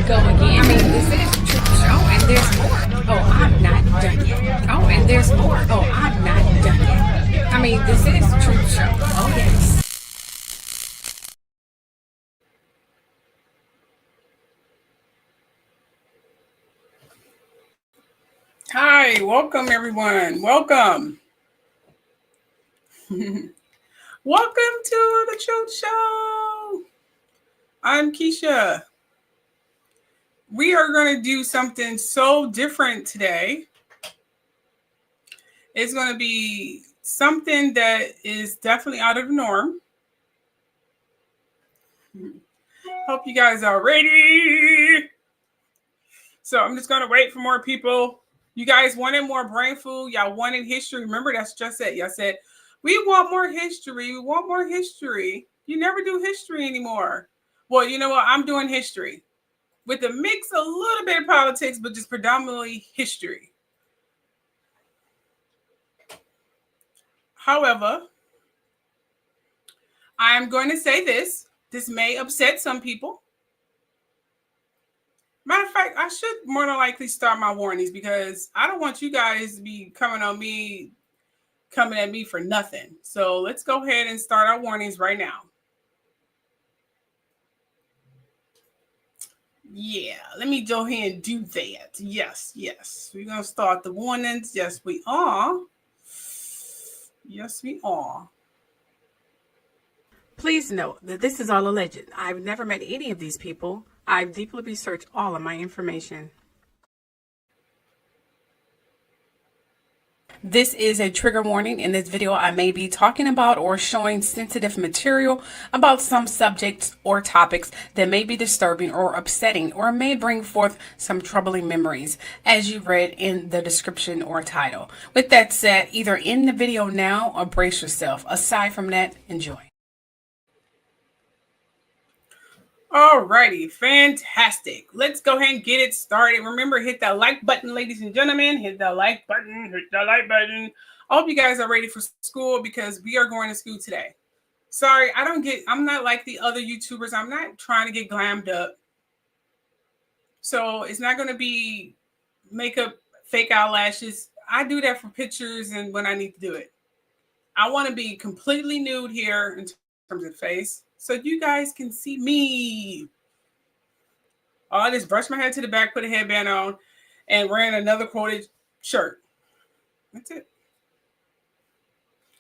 go again. I mean, this is the truth show, and there's more. Oh, I'm not done yet. Oh, and there's more. Oh, I'm not done yet. I mean, this is the truth show. Oh, yes. Hi, welcome everyone. Welcome. Welcome to the Truth Show. I'm Keisha. We are going to do something so different today. It's going to be something that is definitely out of the norm. Hope you guys are ready. So I'm just going to wait for more people. You guys wanted more brain food. Y'all wanted history. Remember, that's just it. Y'all said, we want more history. We want more history. You never do history anymore. Well, you know what? I'm doing history with a mix, a little bit of politics, but just predominantly history. However, I'm going to say this. This may upset some people. Matter of fact, I should more than likely start my warnings because I don't want you guys to be coming at me for nothing. So let's go ahead and start our warnings right now. Yeah, let me go ahead and do that. Yes. We're going to start the warnings. Yes, we are. Yes, we are. Please note that this is all alleged. I've never met any of these people. I've deeply researched all of my information. This is a trigger warning. In this video, I may be talking about or showing sensitive material about some subjects or topics that may be disturbing or upsetting or may bring forth some troubling memories, as you read in the description or title. With that said, either end the video now or brace yourself. Aside from that, enjoy. Alrighty, fantastic. Let's go ahead and get it started. Remember, hit that like button, ladies and gentlemen. Hit that like button. I hope you guys are ready for school because we are going to school today. Sorry, I'm not like the other YouTubers. I'm not trying to get glammed up. So it's not going to be makeup, fake eyelashes. I do that for pictures and when I need to do it. I want to be completely nude here in terms of face, so you guys can see me. I just brushed my hair to the back, put a headband on, and ran another quoted shirt. That's it.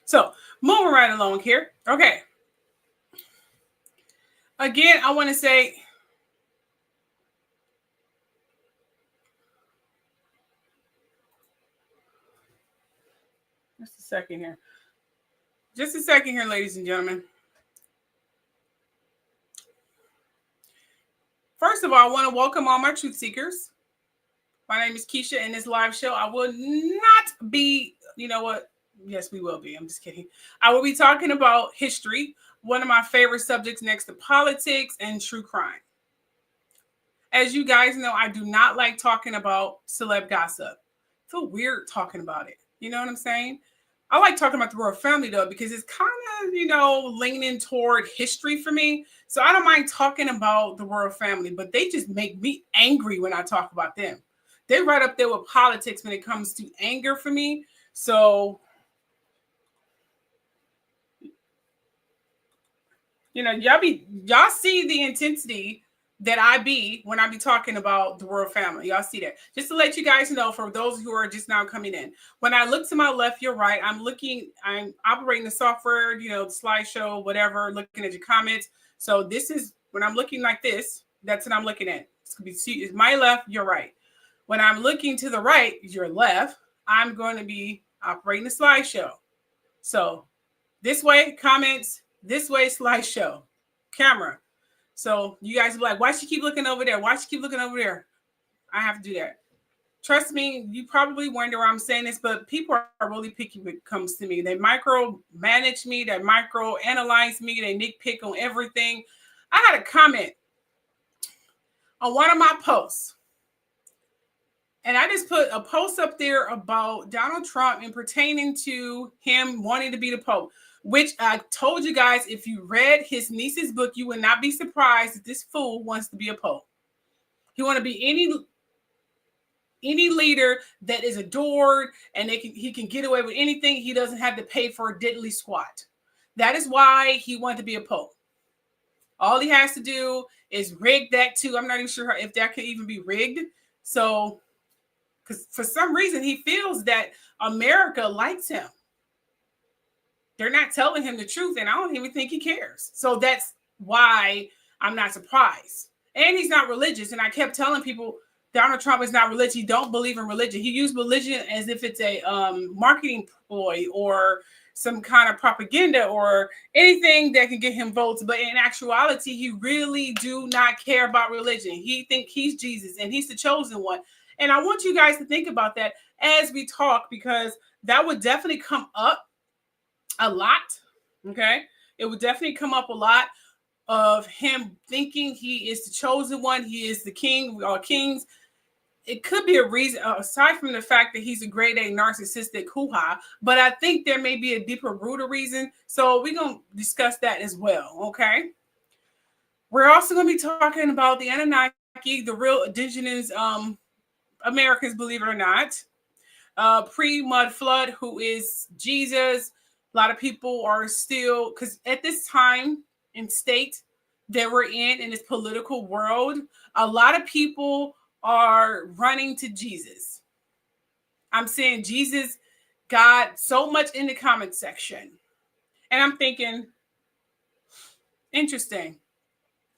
So moving right along here. Okay. Again, I want to say, just a second here. Just a second here, ladies and gentlemen. First of all, I want to welcome all my truth seekers. My name is Keisha. In this live show, I will not be, you know what? Yes, we will be. I'm just kidding. I will be talking about history, one of my favorite subjects next to politics and true crime. As you guys know, I do not like talking about celeb gossip. I feel weird talking about it. You know what I'm saying? I like talking about the royal family, though, because it's kind of, leaning toward history for me. So I don't mind talking about the royal family, but they just make me angry when I talk about them. They're right up there with politics when it comes to anger for me. So, y'all see the intensity that I be when I be talking about the royal family. Y'all see that. Just to let you guys know, for those who are just now coming in, when I look to my left, you're right. I'm operating the software, the slideshow, whatever, looking at your comments. So this is when I'm looking like this, that's what I'm looking at. It's my left, your right. When I'm looking to the right, your left, I'm going to be operating the slideshow. So this way, comments, this way, slideshow, camera. So you guys will be like, why she keep looking over there? Why she keep looking over there? I have to do that. Trust me, you probably wonder why I'm saying this, but people are really picky when it comes to me. They micromanage me, they microanalyze me, they nitpick on everything. I had a comment on one of my posts. And I just put a post up there about Donald Trump and pertaining to him wanting to be the Pope, which I told you guys, if you read his niece's book, you would not be surprised that this fool wants to be a Pope. He want to be any leader that is adored and he can get away with anything. He doesn't have to pay for a diddly squat. That is why he wanted to be a pope. All he has to do is rig that too. I'm not even sure if that can even be rigged. So, because for some reason he feels that America likes him. They're not telling him the truth, and I don't even think he cares. So that's why I'm not surprised. And he's not religious. And I kept telling people, Donald Trump is not religious. He don't believe in religion. He used religion as if it's a marketing ploy or some kind of propaganda or anything that can get him votes. But in actuality, he really do not care about religion. He think he's Jesus and he's the chosen one. And I want you guys to think about that as we talk, because that would definitely come up a lot. Okay. It would definitely come up a lot of him thinking he is the chosen one. He is the king. We are kings. It could be a reason, aside from the fact that he's a grade A narcissistic hoo-ha, but I think there may be a deeper rooted reason. So we're going to discuss that as well, okay? We're also going to be talking about the Anunnaki, the real indigenous Americans, believe it or not. Pre-mudflood, who is Jesus. A lot of people are still, because at this time in state that we're in this political world, a lot of people are running to Jesus. I'm saying Jesus got so much in the comment section. And I'm thinking, interesting.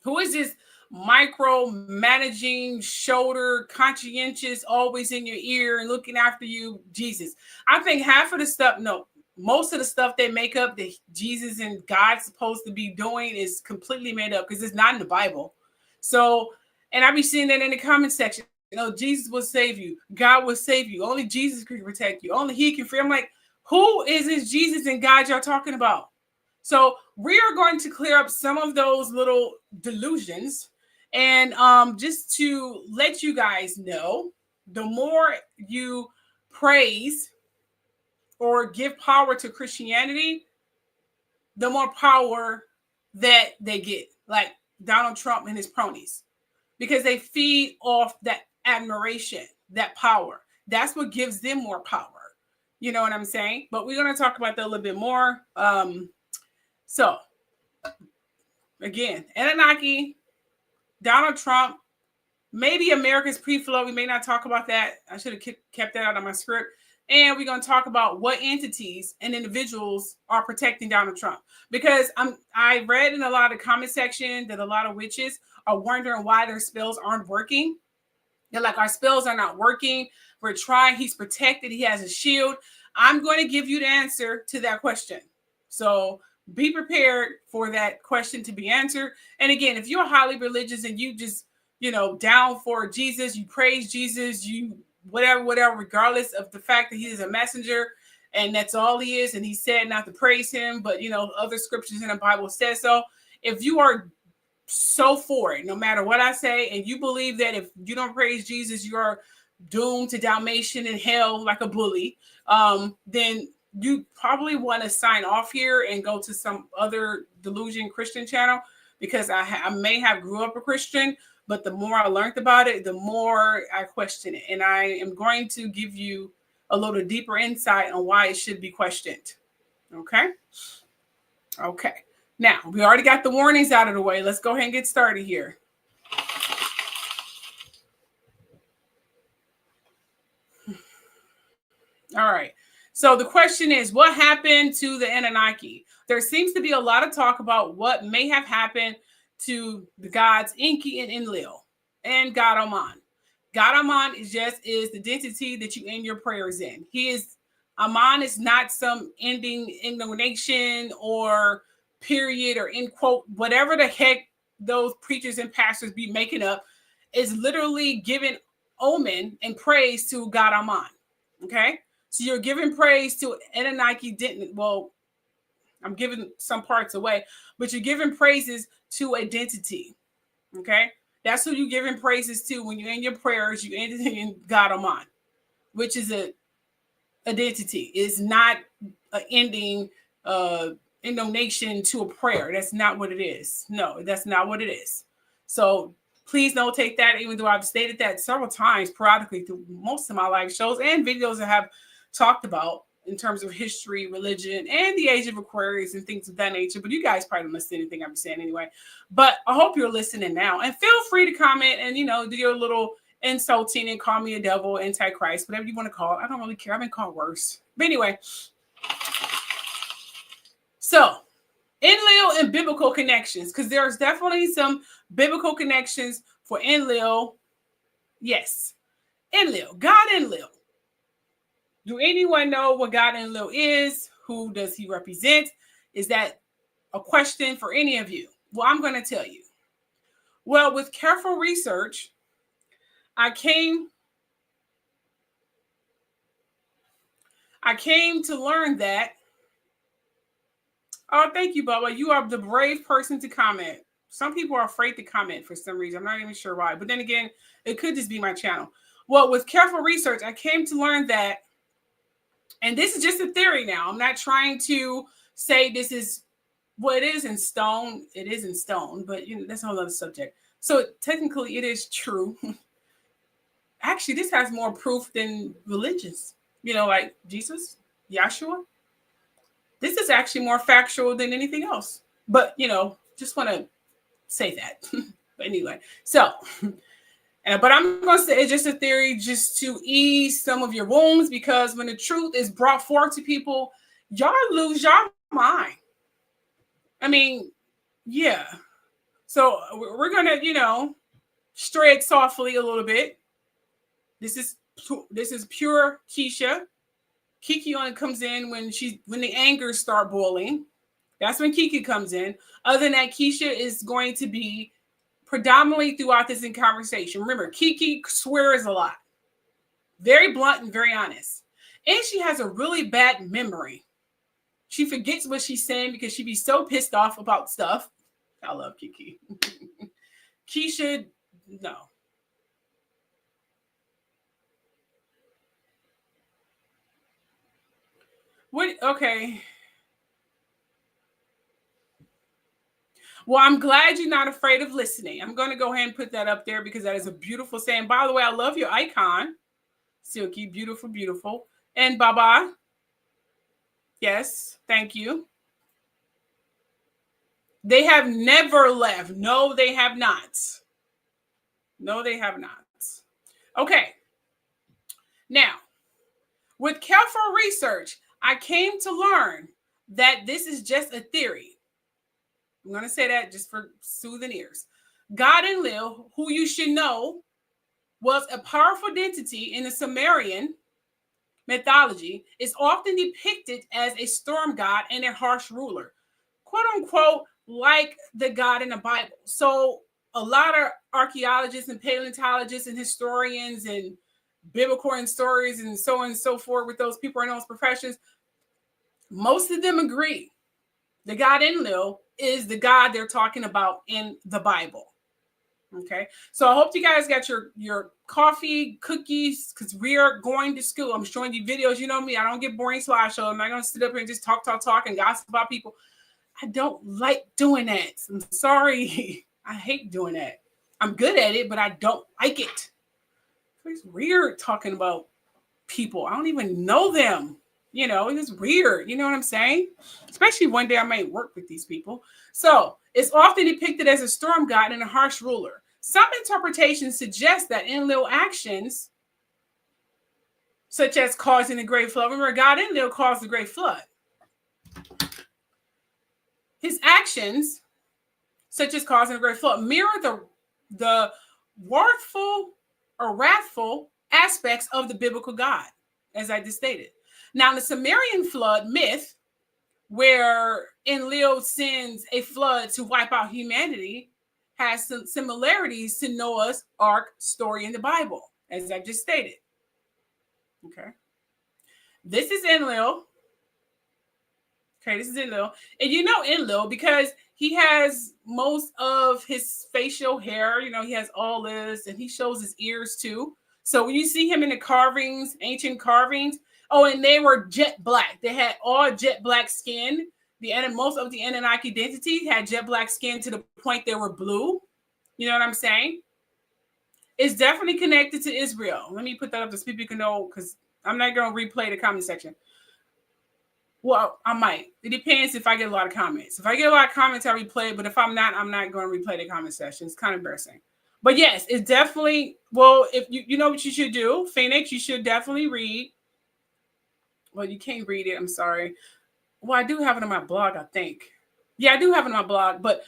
Who is this micromanaging, shoulder, conscientious, always in your ear and looking after you, Jesus? I think half of the stuff, no, most of the stuff they make up that Jesus and God's supposed to be doing is completely made up because it's not in the Bible. So, and I be seeing that in the comment section. You know, Jesus will save you. God will save you. Only Jesus can protect you. Only he can free. I'm like, who is this Jesus and God y'all talking about? So we are going to clear up some of those little delusions. And just to let you guys know, the more you praise or give power to Christianity, the more power that they get, like Donald Trump and his cronies, because they feed off that admiration, that power. That's what gives them more power. You know what I'm saying? But we're going to talk about that a little bit more. So, again, Anunnaki, Donald Trump, maybe America's pre-flood. We may not talk about that. I should have kept that out of my script. And we're going to talk about what entities and individuals are protecting Donald Trump. Because I read in a lot of comment section that a lot of witches are wondering why their spells aren't working. They're like, our spells are not working. We're trying. He's protected. He has a shield. I'm going to give you the answer to that question. So be prepared for that question to be answered. And again, if you're highly religious and you just, down for Jesus, you praise Jesus, you whatever, regardless of the fact that he is a messenger and that's all he is. And he said not to praise him, but other scriptures in the Bible says so. If you are so for it, no matter what I say, and you believe that if you don't praise Jesus, you are doomed to damnation in hell like a bully, then you probably want to sign off here and go to some other delusion Christian channel, because I may have grew up a Christian, but the more I learned about it, the more I question it. And I am going to give you a little deeper insight on why it should be questioned. Okay. Now, we already got the warnings out of the way. Let's go ahead and get started here. All right. So the question is, what happened to the Anunnaki? There seems to be a lot of talk about what may have happened to the gods Enki and Enlil and God Aman. God Aman is the identity that you end your prayers in. Aman is not some ending intonation or period or end quote, whatever the heck those preachers and pastors be making up, is literally giving omen and praise to God Aman. Okay. So you're giving praise to Anunnaki. I'm giving some parts away, but you're giving praises to identity. Okay. That's who you're giving praises to when you're in your prayers. You end it in God Aman, which is a identity. It's not an ending intonation to a prayer. That's not what it is. No, that's not what it is. So Please don't take that, even though I've stated that several times periodically through most of my live shows and videos that have talked about in terms of history, religion, and the age of Aquarius and things of that nature. But you guys probably don't listen to anything I'm saying anyway. But I hope you're listening now. And feel free to comment and, do your little insulting and call me a devil, antichrist, whatever you want to call it. I don't really care. I've been called worse. But anyway. So, Enlil and biblical connections, because there's definitely some biblical connections for Enlil. Yes. Enlil. God Enlil. Do anyone know what God Enlil is? Who does he represent? Is that a question for any of you? Well, I'm going to tell you. Well, with careful research, I came to learn that. Oh, thank you, Bubba. You are the brave person to comment. Some people are afraid to comment for some reason. I'm not even sure why. But then again, it could just be my channel. Well, with careful research, I came to learn that, and this is just a theory now. I'm not trying to say this is what it is in stone. It is in stone, but that's a whole other subject. So technically, it is true. Actually, this has more proof than religious. Like Jesus, Yahshua. This is actually more factual than anything else. But, just want to say that. But anyway, so, but I'm going to say it's just a theory just to ease some of your wounds, because when the truth is brought forth to people, y'all lose your mind. I mean, yeah. So we're going to, stray it softly a little bit. This is pure Keisha. Kiki only comes in when the angers start boiling. That's when Kiki comes in. Other than that, Keisha is going to be predominantly throughout this conversation. Remember, Kiki swears a lot. Very blunt and very honest. And she has a really bad memory. She forgets what she's saying because she be so pissed off about stuff. I love Kiki. Keisha, no. What? Okay. Well, I'm glad you're not afraid of listening. I'm going to go ahead and put that up there because that is a beautiful saying. By the way, I love your icon. Silky, beautiful, beautiful. And Baba. Yes, thank you. They have never left. No, they have not. No, they have not. Okay. Now, with careful research, I came to learn that this is just a theory. I'm going to say that just for soothing ears. God Enlil, who you should know, was a powerful deity in the Sumerian mythology, is often depicted as a storm god and a harsh ruler, quote unquote, like the God in the Bible. So a lot of archaeologists and paleontologists and historians and biblical historians and so on and so forth with those people in those professions, most of them agree the God Enlil is the God they're talking about in the Bible. Okay, so I hope you guys got your coffee, cookies, because we are going to school. I'm showing you videos. You know me, I don't get boring slideshows. I'm not going to sit up here and just talk and gossip about people. I don't like doing that. I'm sorry. I hate doing that. I'm good at it, but I don't like it. It's weird talking about people. I don't even know them. It's weird. You know what I'm saying? Especially one day I might work with these people. So it's often depicted as a storm god and a harsh ruler. Some interpretations suggest that Enlil actions, such as causing the Great Flood. Remember, God Enlil caused the Great Flood. His actions, such as causing the Great Flood, mirror the wrathful aspects of the biblical God, as I just stated. Now, the Sumerian flood myth, where Enlil sends a flood to wipe out humanity, has some similarities to Noah's Ark story in the Bible, as I just stated. Okay. This is Enlil. Okay, this is Enlil. And you know Enlil because he has most of his facial hair. He has all this, and he shows his ears too. So when you see him in the carvings, ancient carvings, and they were jet black. They had all jet black skin. Most of the Anunnaki identity had jet black skin to the point they were blue. You know what I'm saying? It's definitely connected to Israel. Let me put that up so people can know, because I'm not going to replay the comment section. Well, I might. It depends if I get a lot of comments. If I get a lot of comments, I replay it. But if I'm not going to replay the comment section. It's kind of embarrassing. But yes, it's definitely, well, if you know what you should do, Phoenix, you should definitely read. Well, you can't read it. I'm sorry. Well, I do have it on my blog, I think. Yeah, I do have it on my blog. But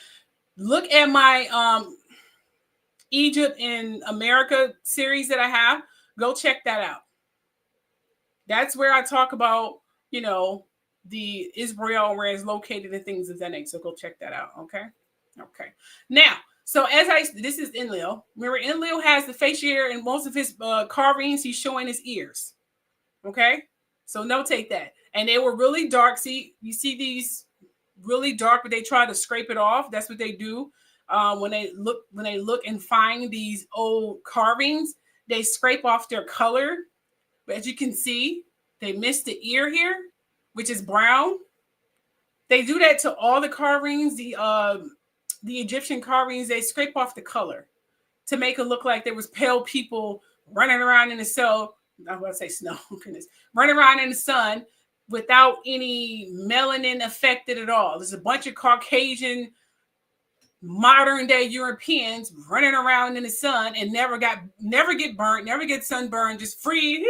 look at my Egypt in America series that I have. Go check that out. That's where I talk about, you know, the Israel, where it's located and things of that nature. So go check that out. Okay. Okay. Now, so this is Enlil. Remember, Enlil has the facial and most of his carvings, he's showing his ears. Okay. So notate that. And they were really dark. See, you see these really dark, but they try to scrape it off. That's what they do. When they look and find these old carvings, they scrape off their color. But as you can see, they missed the ear here, which is brown. They do that to all the carvings, the Egyptian carvings. They scrape off the color to make it look like there was pale people running around in the snow. I was going to say snow, goodness, running around in the sun without any melanin affected at all. There's a bunch of Caucasian, modern day Europeans running around in the sun and never get burnt, never get sunburned, just free.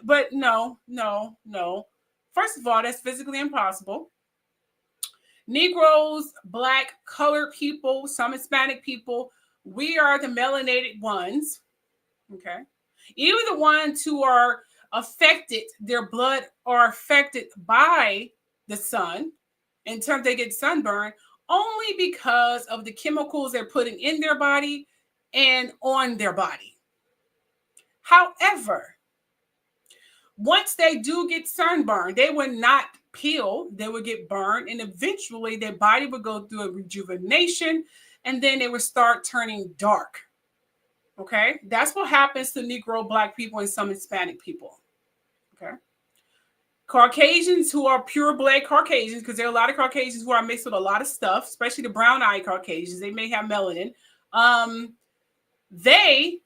But no. First of all, that's physically impossible. Negroes, Black, colored people, some Hispanic people, we are the melanated ones. Okay. Even the ones who are affected, their blood are affected by the sun in terms they get sunburned only because of the chemicals they're putting in their body and on their body. However, once they do get sunburned, they would not peel, they would get burned, and eventually their body would go through a rejuvenation, and then they would start turning dark. Okay, that's what happens to Negro, Black people, and some Hispanic people. Okay, Caucasians who are pure blood Caucasians, because there are a lot of Caucasians who are mixed with a lot of stuff, especially the brown-eyed Caucasians. They may have melanin. They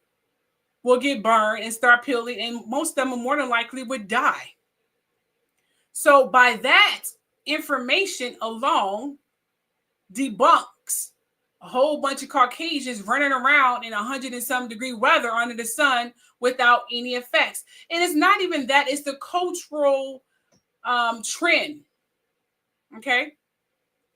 will get burned and start peeling, and most of them are more than likely would die. So by that information alone debunks a whole bunch of Caucasians running around in 100 and some degree weather under the sun without any effects. And it's not even that, it's the cultural trend. Okay.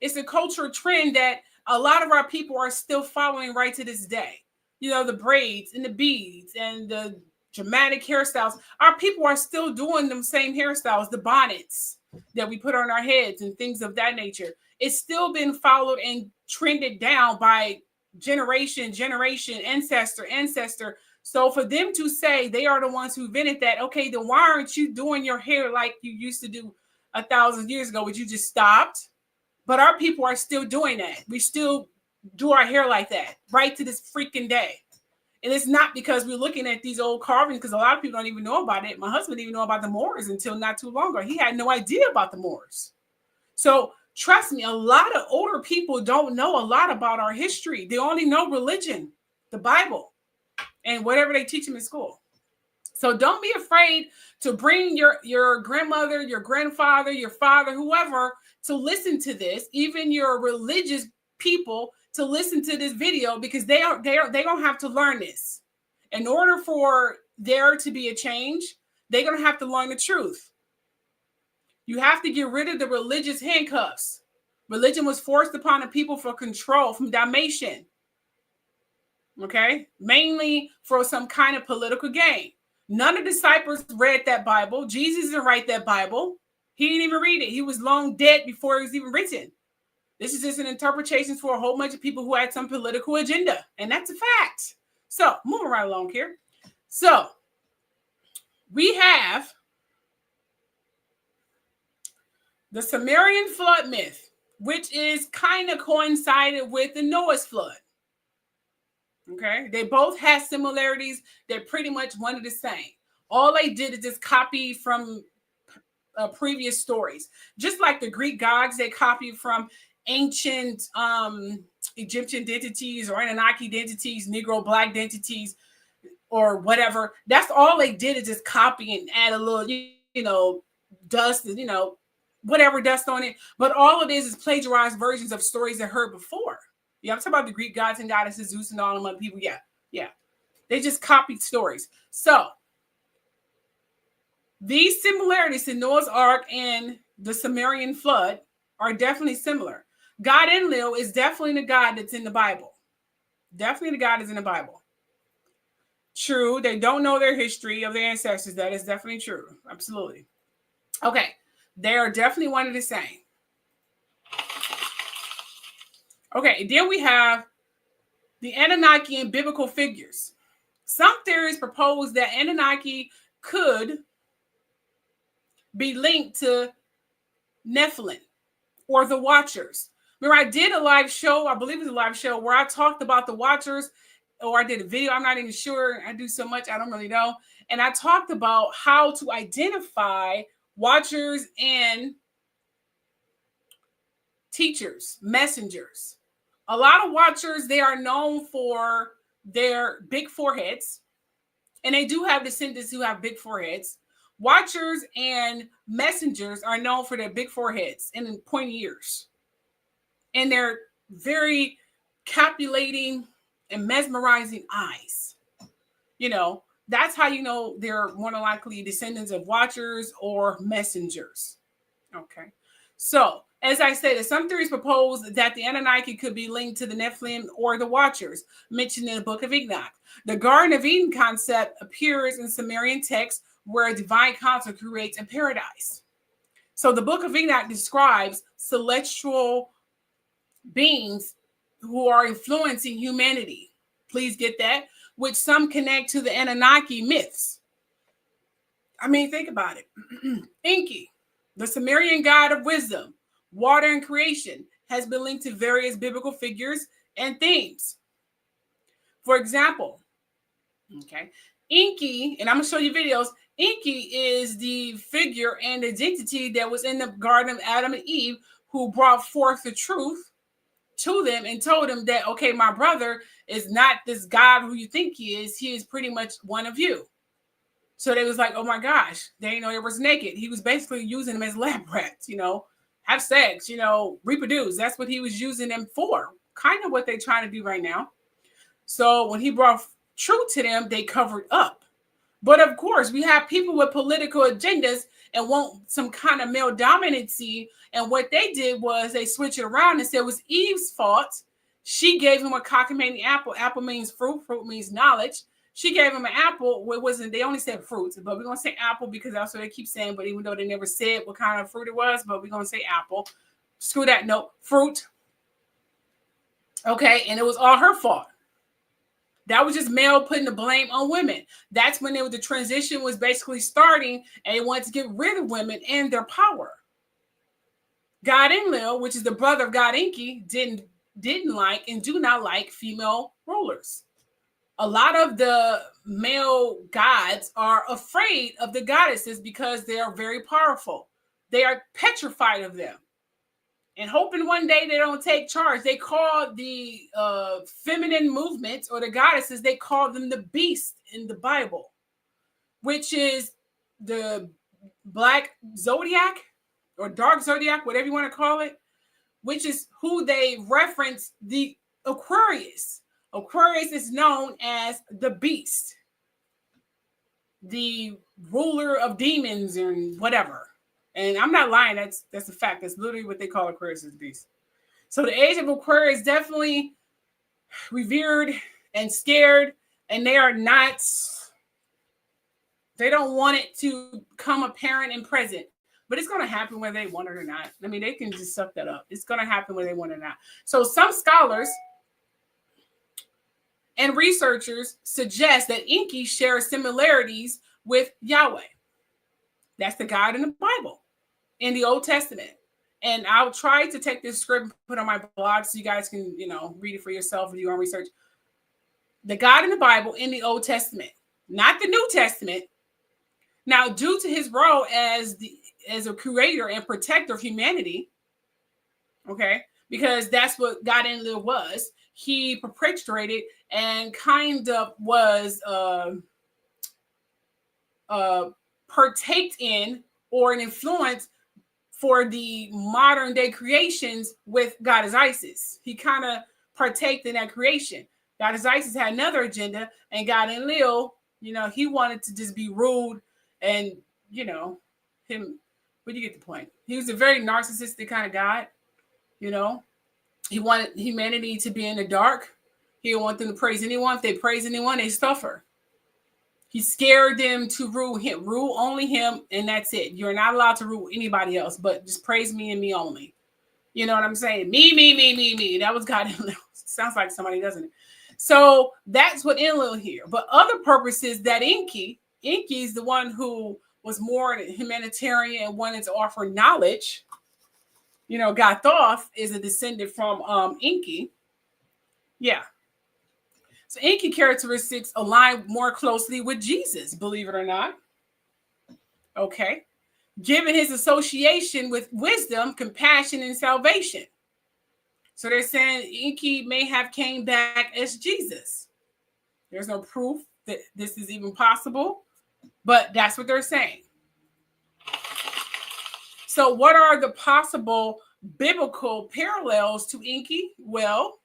It's a cultural trend that a lot of our people are still following right to this day. You know, the braids and the beads and the dramatic hairstyles. Our people are still doing them same hairstyles, the bonnets that we put on our heads and things of that nature. It's still been followed and trended down by generation, ancestor. So for them to say they are the ones who invented that, okay, then why aren't you doing your hair like you used to do 1,000 years ago? Would you just stopped? But our people are still doing that. We still do our hair like that right to this freaking day. And it's not because we're looking at these old carvings, because a lot of people don't even know about it. My husband didn't even know about the Moors until not too long ago. He had no idea about the Moors. So trust me, a lot of older people don't know a lot about our history. They only know religion, the Bible, and whatever they teach them in school. So don't be afraid to bring your grandmother, your grandfather, your father, whoever, to listen to this, even your religious people, to listen to this video, because they don't have to learn this. In order for there to be a change, they're going to have to learn the truth. You have to get rid of the religious handcuffs. Religion was forced upon the people for control, from domination. Okay? Mainly for some kind of political gain. None of the disciples read that Bible. Jesus didn't write that Bible. He didn't even read it. He was long dead before it was even written. This is just an interpretation for a whole bunch of people who had some political agenda. And that's a fact. So, moving right along here. So, we have the Sumerian flood myth, which is kind of coincided with the Noah's flood. Okay? They both have similarities. They're pretty much one and the same. All they did is just copy from previous stories. Just like the Greek gods, they copied from ancient Egyptian deities or Anunnaki deities, Negro black deities, or whatever. That's all they did is just copy and add a little, dust and, whatever dust on it. But all it is plagiarized versions of stories they heard before. Yeah, I'm talking about the Greek gods and goddesses, Zeus and all them other people. Yeah. They just copied stories. So these similarities to Noah's Ark and the Sumerian flood are definitely similar. God Enlil is definitely the God that's in the Bible. Definitely the God is in the Bible. True, they don't know their history of their ancestors. That is definitely true. Absolutely. Okay, they are definitely one and the same. Okay, then we have the Anunnaki and biblical figures. Some theories propose that Anunnaki could be linked to Nephilim or the Watchers. Remember, I did a live show, I believe it was a live show, where I talked about the Watchers, or I did a video, I'm not even sure. I do so much, I don't really know. And I talked about how to identify Watchers and teachers, messengers. A lot of Watchers, they are known for their big foreheads. And they do have descendants who have big foreheads. Watchers and messengers are known for their big foreheads and pointy ears. And they're very captivating and mesmerizing eyes. That's how you know they're more than likely descendants of Watchers or messengers. Okay. So, as I said, some theories propose that the Anunnaki could be linked to the Nephilim or the Watchers, mentioned in the Book of Enoch. The Garden of Eden concept appears in Sumerian texts where a divine council creates a paradise. So the Book of Enoch describes celestial beings who are influencing humanity. Please get that, which some connect to the Anunnaki myths. I mean, think about it. Enki, the Sumerian god of wisdom, water, and creation, has been linked to various biblical figures and themes. For example, Enki, and I'm going to show you videos. Enki is the figure and identity that was in the Garden of Adam and Eve, who brought forth the truth to them and told them that, okay, my brother is not this God who you think he is pretty much one of you. So they was like, oh my gosh, they didn't know they was naked. He was basically using them as lab rats, have sex, reproduce. That's what he was using them for. Kind of what they're trying to do right now. So when he brought truth to them, they covered up. But of course, we have people with political agendas and want some kind of male dominancy. And what they did was they switched it around and said it was Eve's fault. She gave him a cockamamie apple. Apple means fruit. Fruit means knowledge. She gave him an apple. They only said fruits, but we're going to say apple because that's what they keep saying. But even though they never said what kind of fruit it was, but we're going to say apple. Screw that. No, fruit. Okay. And it was all her fault. That was just male putting the blame on women. That's when the transition was basically starting, and they wanted to get rid of women and their power. God Enlil, which is the brother of God Enki, didn't like and do not like female rulers. A lot of the male gods are afraid of the goddesses because they are very powerful. They are petrified of them. And hoping one day they don't take charge. They call the feminine movement or the goddesses, they call them the beast in the Bible, which is the black zodiac or dark zodiac, whatever you want to call it, which is who they reference the Aquarius. Aquarius is known as the beast, the ruler of demons and whatever. And I'm not lying. That's a fact. That's literally what they call Aquarius as beast. So the age of Aquarius is definitely revered and scared. And they don't want it to come apparent and present. But it's going to happen whether they want it or not. I mean, they can just suck that up. It's going to happen whether they want it or not. So some scholars and researchers suggest that Enki shares similarities with Yahweh. That's the God in the Bible, in the Old Testament. And I'll try to take this script and put on my blog so you guys can, read it for yourself and do your own research. The God in the Bible in the Old Testament, not the New Testament. Now, due to his role as a creator and protector of humanity, okay, because that's what God Enlil was. He perpetrated and kind of was partaked in or an influence for the modern day creations with Goddess Isis. He kind of partaked in that creation. Goddess Isis had another agenda, and God Enlil, he wanted to just be rude and, him. But you get the point. He was a very narcissistic kind of God. He wanted humanity to be in the dark. He didn't want them to praise anyone. If they praise anyone, they suffer. He scared them to rule only him, and that's it. You're not allowed to rule anybody else, but just praise me and me only. You know what I'm saying? Me. That was God Enlil. Sounds like somebody, doesn't it? So that's what Enlil here. But other purposes, that Enki is the one who was more humanitarian and wanted to offer knowledge. God Thoth is a descendant from Enki. Yeah. So Enki characteristics align more closely with Jesus, believe it or not. Okay. Given his association with wisdom, compassion, and salvation. So they're saying Enki may have came back as Jesus. There's no proof that this is even possible, but that's what they're saying. So what are the possible biblical parallels to Enki? Well,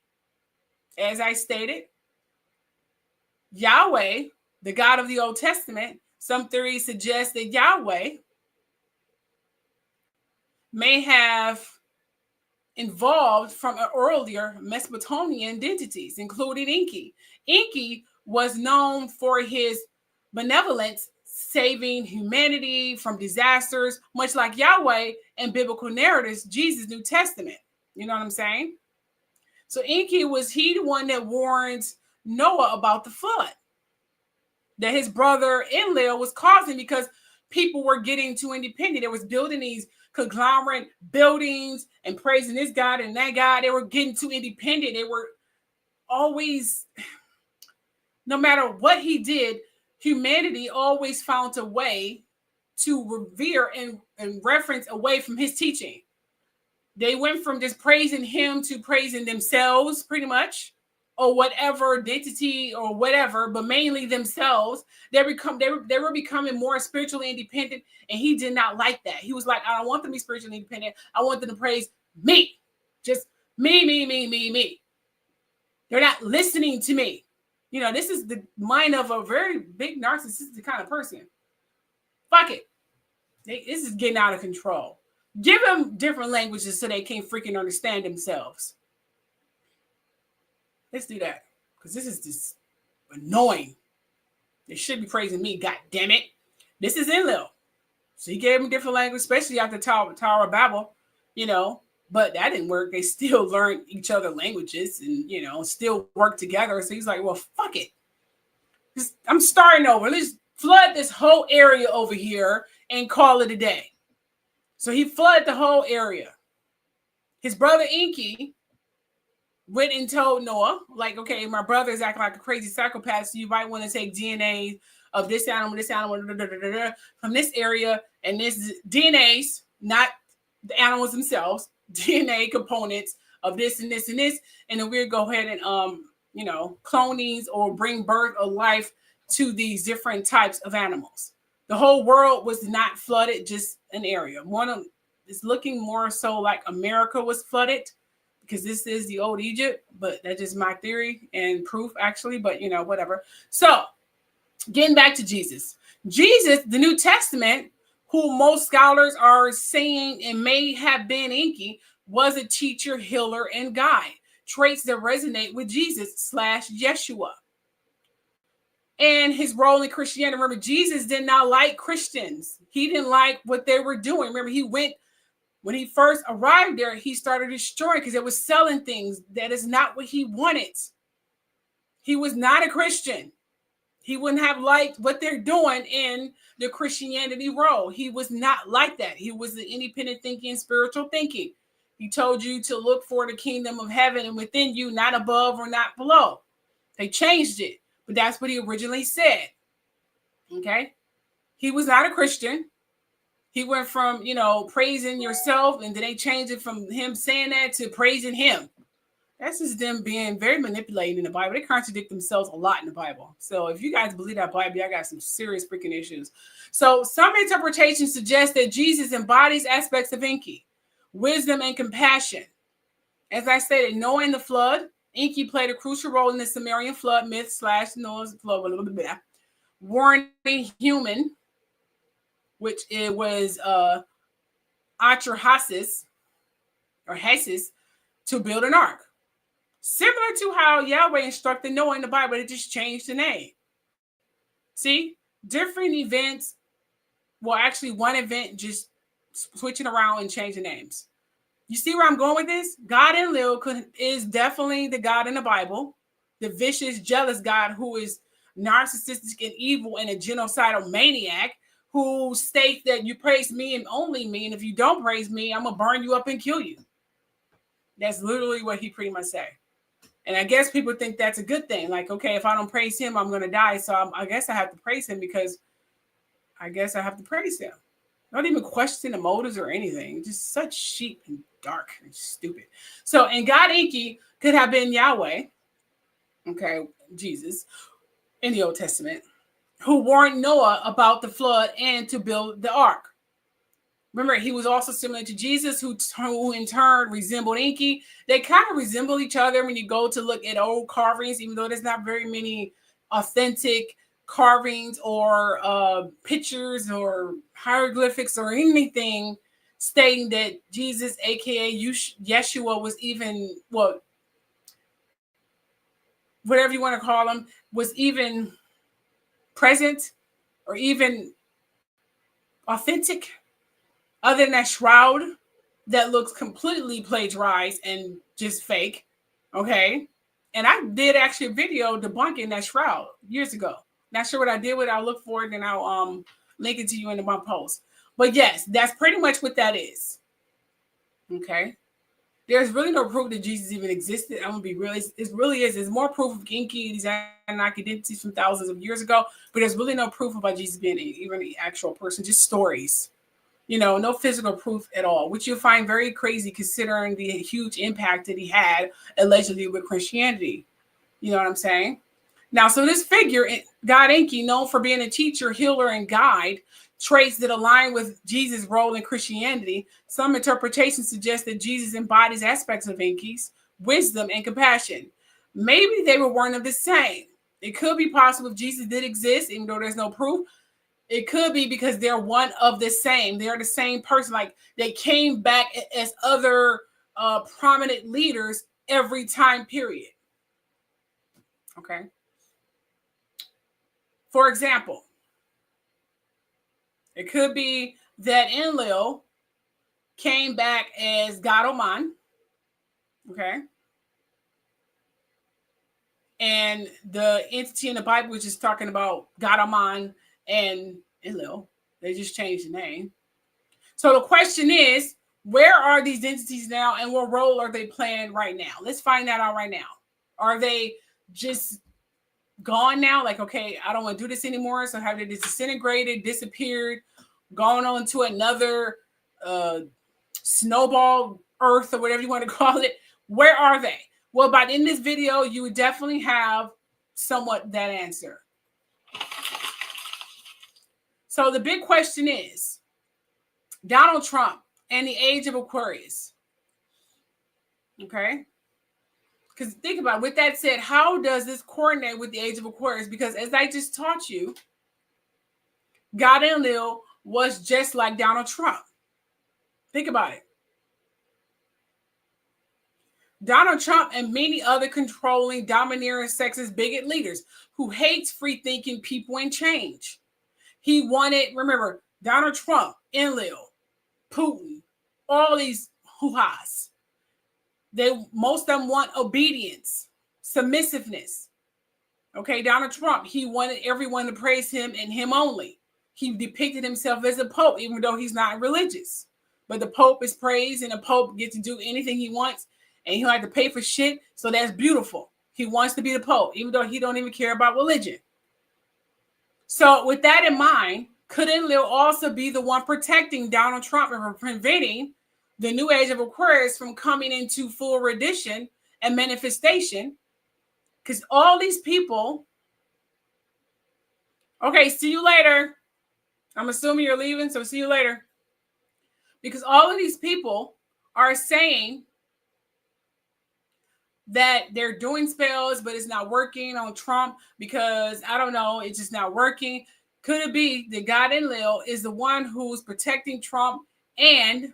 as I stated, Yahweh, the God of the Old Testament, some theories suggest that Yahweh may have involved from earlier Mesopotamian deities, including Enki. Enki was known for his benevolence, saving humanity from disasters, much like Yahweh and biblical narratives, Jesus' New Testament. You know what I'm saying? So Enki was the one that warned Noah about the flood that his brother Enlil was causing because people were getting too independent. They was building these conglomerate buildings and praising this God and that God. They were getting too independent. They were always, no matter what he did, humanity always found a way to revere and reference away from his teaching. They went from just praising him to praising themselves, pretty much, or whatever identity or whatever, but mainly themselves. They were becoming more spiritually independent, and he did not like that. He was like, I don't want them to be spiritually independent. I want them to praise me. Just me. They're not listening to me. This is the mind of a very big narcissistic kind of person. Fuck it. This is getting out of control. Give them different languages so they can't freaking understand themselves. Let's do that. Because this is just annoying. They should be praising me, god damn it. This is Enlil. So he gave them different language, especially after Tower of Babel, but that didn't work. They still learned each other languages and, still work together. So he's like, well, fuck it. I'm starting over. Let's flood this whole area over here and call it a day. So he flooded the whole area. His brother Enki went and told Noah, like, okay, my brother is acting like a crazy psychopath, so you might want to take DNA of this animal, from this area, and this DNAs, not the animals themselves, DNA components of this and this and this, and then we'll go ahead and clone these or bring birth or life to these different types of animals. The whole world was not flooded, just an area. One of is looking more so like America was flooded, because this is the old Egypt, but that's just my theory and proof, actually, but whatever. So getting back to Jesus, the New Testament, who most scholars are saying and may have been Enki, was a teacher, healer, and guide, traits that resonate with Jesus / Yeshua. And his role in Christianity. Remember, Jesus did not like Christians. He didn't like what they were doing. Remember, when he first arrived there, he started destroying because it was selling things. That is not what he wanted. He was not a Christian. He wouldn't have liked what they're doing in the Christianity role. He was not like that. He was the independent thinking, spiritual thinking. He told you to look for the kingdom of heaven and within you, not above or not below. They changed it, but that's what he originally said. Okay? He was not a Christian. He went from, praising yourself, and then they changed it from him saying that to praising him. That's just them being very manipulating in the Bible. They contradict themselves a lot in the Bible. So if you guys believe that Bible, I got some serious freaking issues. So some interpretations suggest that Jesus embodies aspects of Enki, wisdom and compassion. As I stated, knowing the flood, Enki played a crucial role in the Sumerian flood myth / Noah's flood, a little bit. Warning human, which it was Atrahasis or Hesis, to build an ark. Similar to how Yahweh instructed Noah in the Bible, it just changed the name. See, different events. Well, actually, one event just switching around and changing names. You see where I'm going with this? God Enlil is definitely the God in the Bible, the vicious, jealous God who is narcissistic and evil and a genocidal maniac who states that you praise me and only me, and if you don't praise me, I'm gonna burn you up and kill you. That's literally what he pretty much said. And I guess people think that's a good thing. Like, okay, if I don't praise him, I'm going to die. So I guess I have to praise him because I guess I have to praise him. Not even question the motives or anything. Just such cheap and dark and stupid. So, and God Enki could have been Yahweh, okay, Jesus, in the Old Testament, who warned Noah about the flood and to build the ark. Remember, he was also similar to Jesus, who in turn resembled Enki. They kind of resemble each other when you go to look at old carvings, even though there's not very many authentic carvings or pictures or hieroglyphics or anything stating that Jesus, aka Yeshua, was even, well, whatever you want to call him, was even present or even authentic. Other than that shroud that looks completely plagiarized and just fake, okay? And I did actually a video debunking that shroud years ago. Not sure what I did with it. I'll look for it and I'll link it to you in my post. But yes, that's pretty much what that is, okay? There's really no proof that Jesus even existed. I'm going to be real. It really is. There's more proof of Enki, these Anunnaki deities from thousands of years ago, but there's really no proof about Jesus being even an actual person, just stories. No physical proof at all, which you'll find very crazy considering the huge impact that he had allegedly with Christianity. You know what I'm saying? Now, so this figure, God Enki, known for being a teacher, healer, and guide, traits that align with Jesus' role in Christianity. Some interpretations suggest that Jesus embodies aspects of Enki's wisdom and compassion. Maybe they were one of the same. It could be possible if Jesus did exist, even though there's no proof. It could be because they're one of the same. They're the same person. Like they came back as other prominent leaders every time period. Okay. For example, it could be that Enlil came back as God Oman. Okay. And the entity in the Bible was just talking about God Oman and Enlil. They just changed the name. So the question is, where are these entities now and what role are they playing right now? Let's find that out right now. Are they just gone now? Like, okay, I don't want to do this anymore. So have they disintegrated, disappeared, gone on to another snowball earth or whatever you want to call it? Where are they? Well, by the end of this video, you would definitely have somewhat that answer. So the big question is, Donald Trump and the age of Aquarius. Okay? Because think about it. With that said, how does this coordinate with the age of Aquarius? Because as I just taught you, God Enlil was just like Donald Trump. Think about it. Donald Trump and many other controlling, domineering, sexist, bigot leaders who hates free-thinking people and change. He wanted, remember, Donald Trump, Enlil, Putin, all these hoo-has. Most of them want obedience, submissiveness. Okay, Donald Trump, he wanted everyone to praise him and him only. He depicted himself as a pope, even though he's not religious. But the pope is praised and the pope gets to do anything he wants and he don't have to pay for shit. So that's beautiful. He wants to be the pope, even though he don't even care about religion. So with that in mind, Could Enlil also be the one protecting Donald Trump and preventing the new age of Aquarius from coming into full rendition and manifestation? Because all these people, okay, see you later. I'm assuming you're leaving, so see you later. Because all of these people are saying that they're doing spells, but it's not working on Trump because, I don't know, it's just not working. Could it be that God Enlil is the one who's protecting Trump and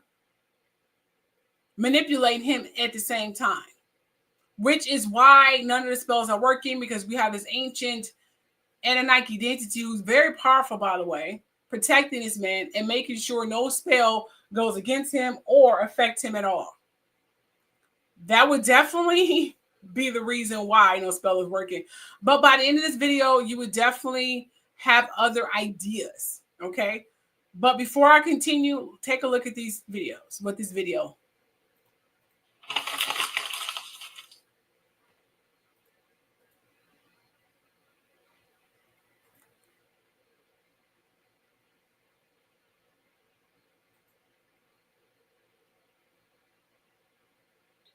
manipulating him at the same time? Which is why none of the spells are working, because we have this ancient Anunnaki deity who's very powerful, by the way, protecting this man and making sure no spell goes against him or affect him at all. That would definitely be the reason why no spell is working. But by the end of this video, you would definitely have other ideas, okay? But before I continue, take a look at these videos, what this video.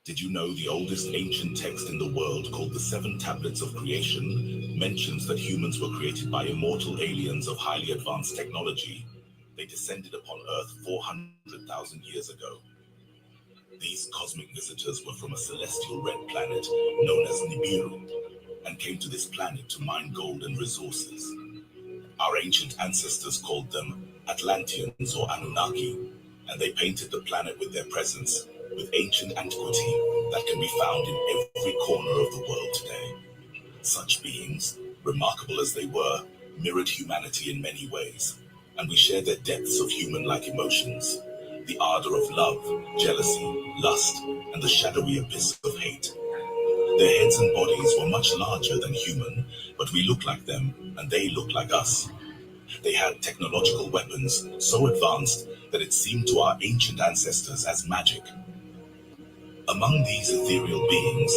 Did you know the oldest ancient text in the world, called the Seven Tablets of Creation, mentions that humans were created by immortal aliens of highly advanced technology? They descended upon Earth 400,000 years ago. These cosmic visitors were from a celestial red planet known as Nibiru, and came to this planet to mine gold and resources. Our ancient ancestors called them Atlanteans or Anunnaki, and they painted the planet with their presence, with ancient antiquity that can be found in every corner of the world today. Such beings, remarkable as they were, mirrored humanity in many ways, and we share their depths of human-like emotions, the ardor of love, jealousy, lust, and the shadowy abyss of hate. Their heads and bodies were much larger than human, but we look like them, and they look like us. They had technological weapons so advanced that it seemed to our ancient ancestors as magic. Among these ethereal beings,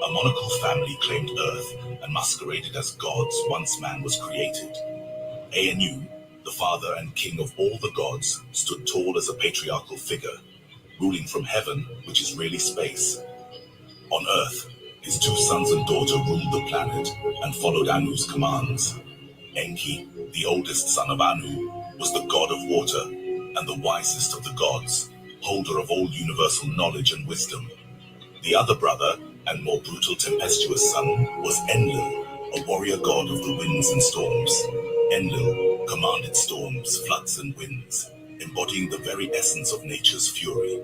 a monarchical family claimed Earth and masqueraded as gods once man was created. Anu, the father and king of all the gods, stood tall as a patriarchal figure, ruling from heaven, which is really space. On Earth, his two sons and daughter ruled the planet and followed Anu's commands. Enki, the oldest son of Anu, was the god of water and the wisest of the gods, holder of all universal knowledge and wisdom. The other brother and more brutal tempestuous son was Enlil, a warrior god of the winds and storms. Enlil commanded storms, floods, and winds, embodying the very essence of nature's fury.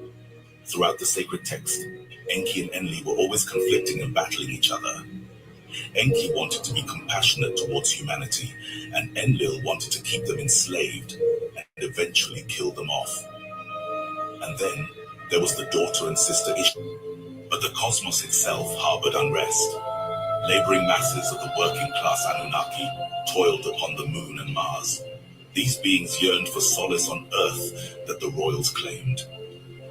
Throughout the sacred text, Enki and Enlil were always conflicting and battling each other. Enki wanted to be compassionate towards humanity, and Enlil wanted to keep them enslaved and eventually kill them off. And then there was the daughter and sister issue. But the cosmos itself harbored unrest. Laboring masses of the working class Anunnaki toiled upon the moon and Mars. These beings yearned for solace on Earth that the royals claimed.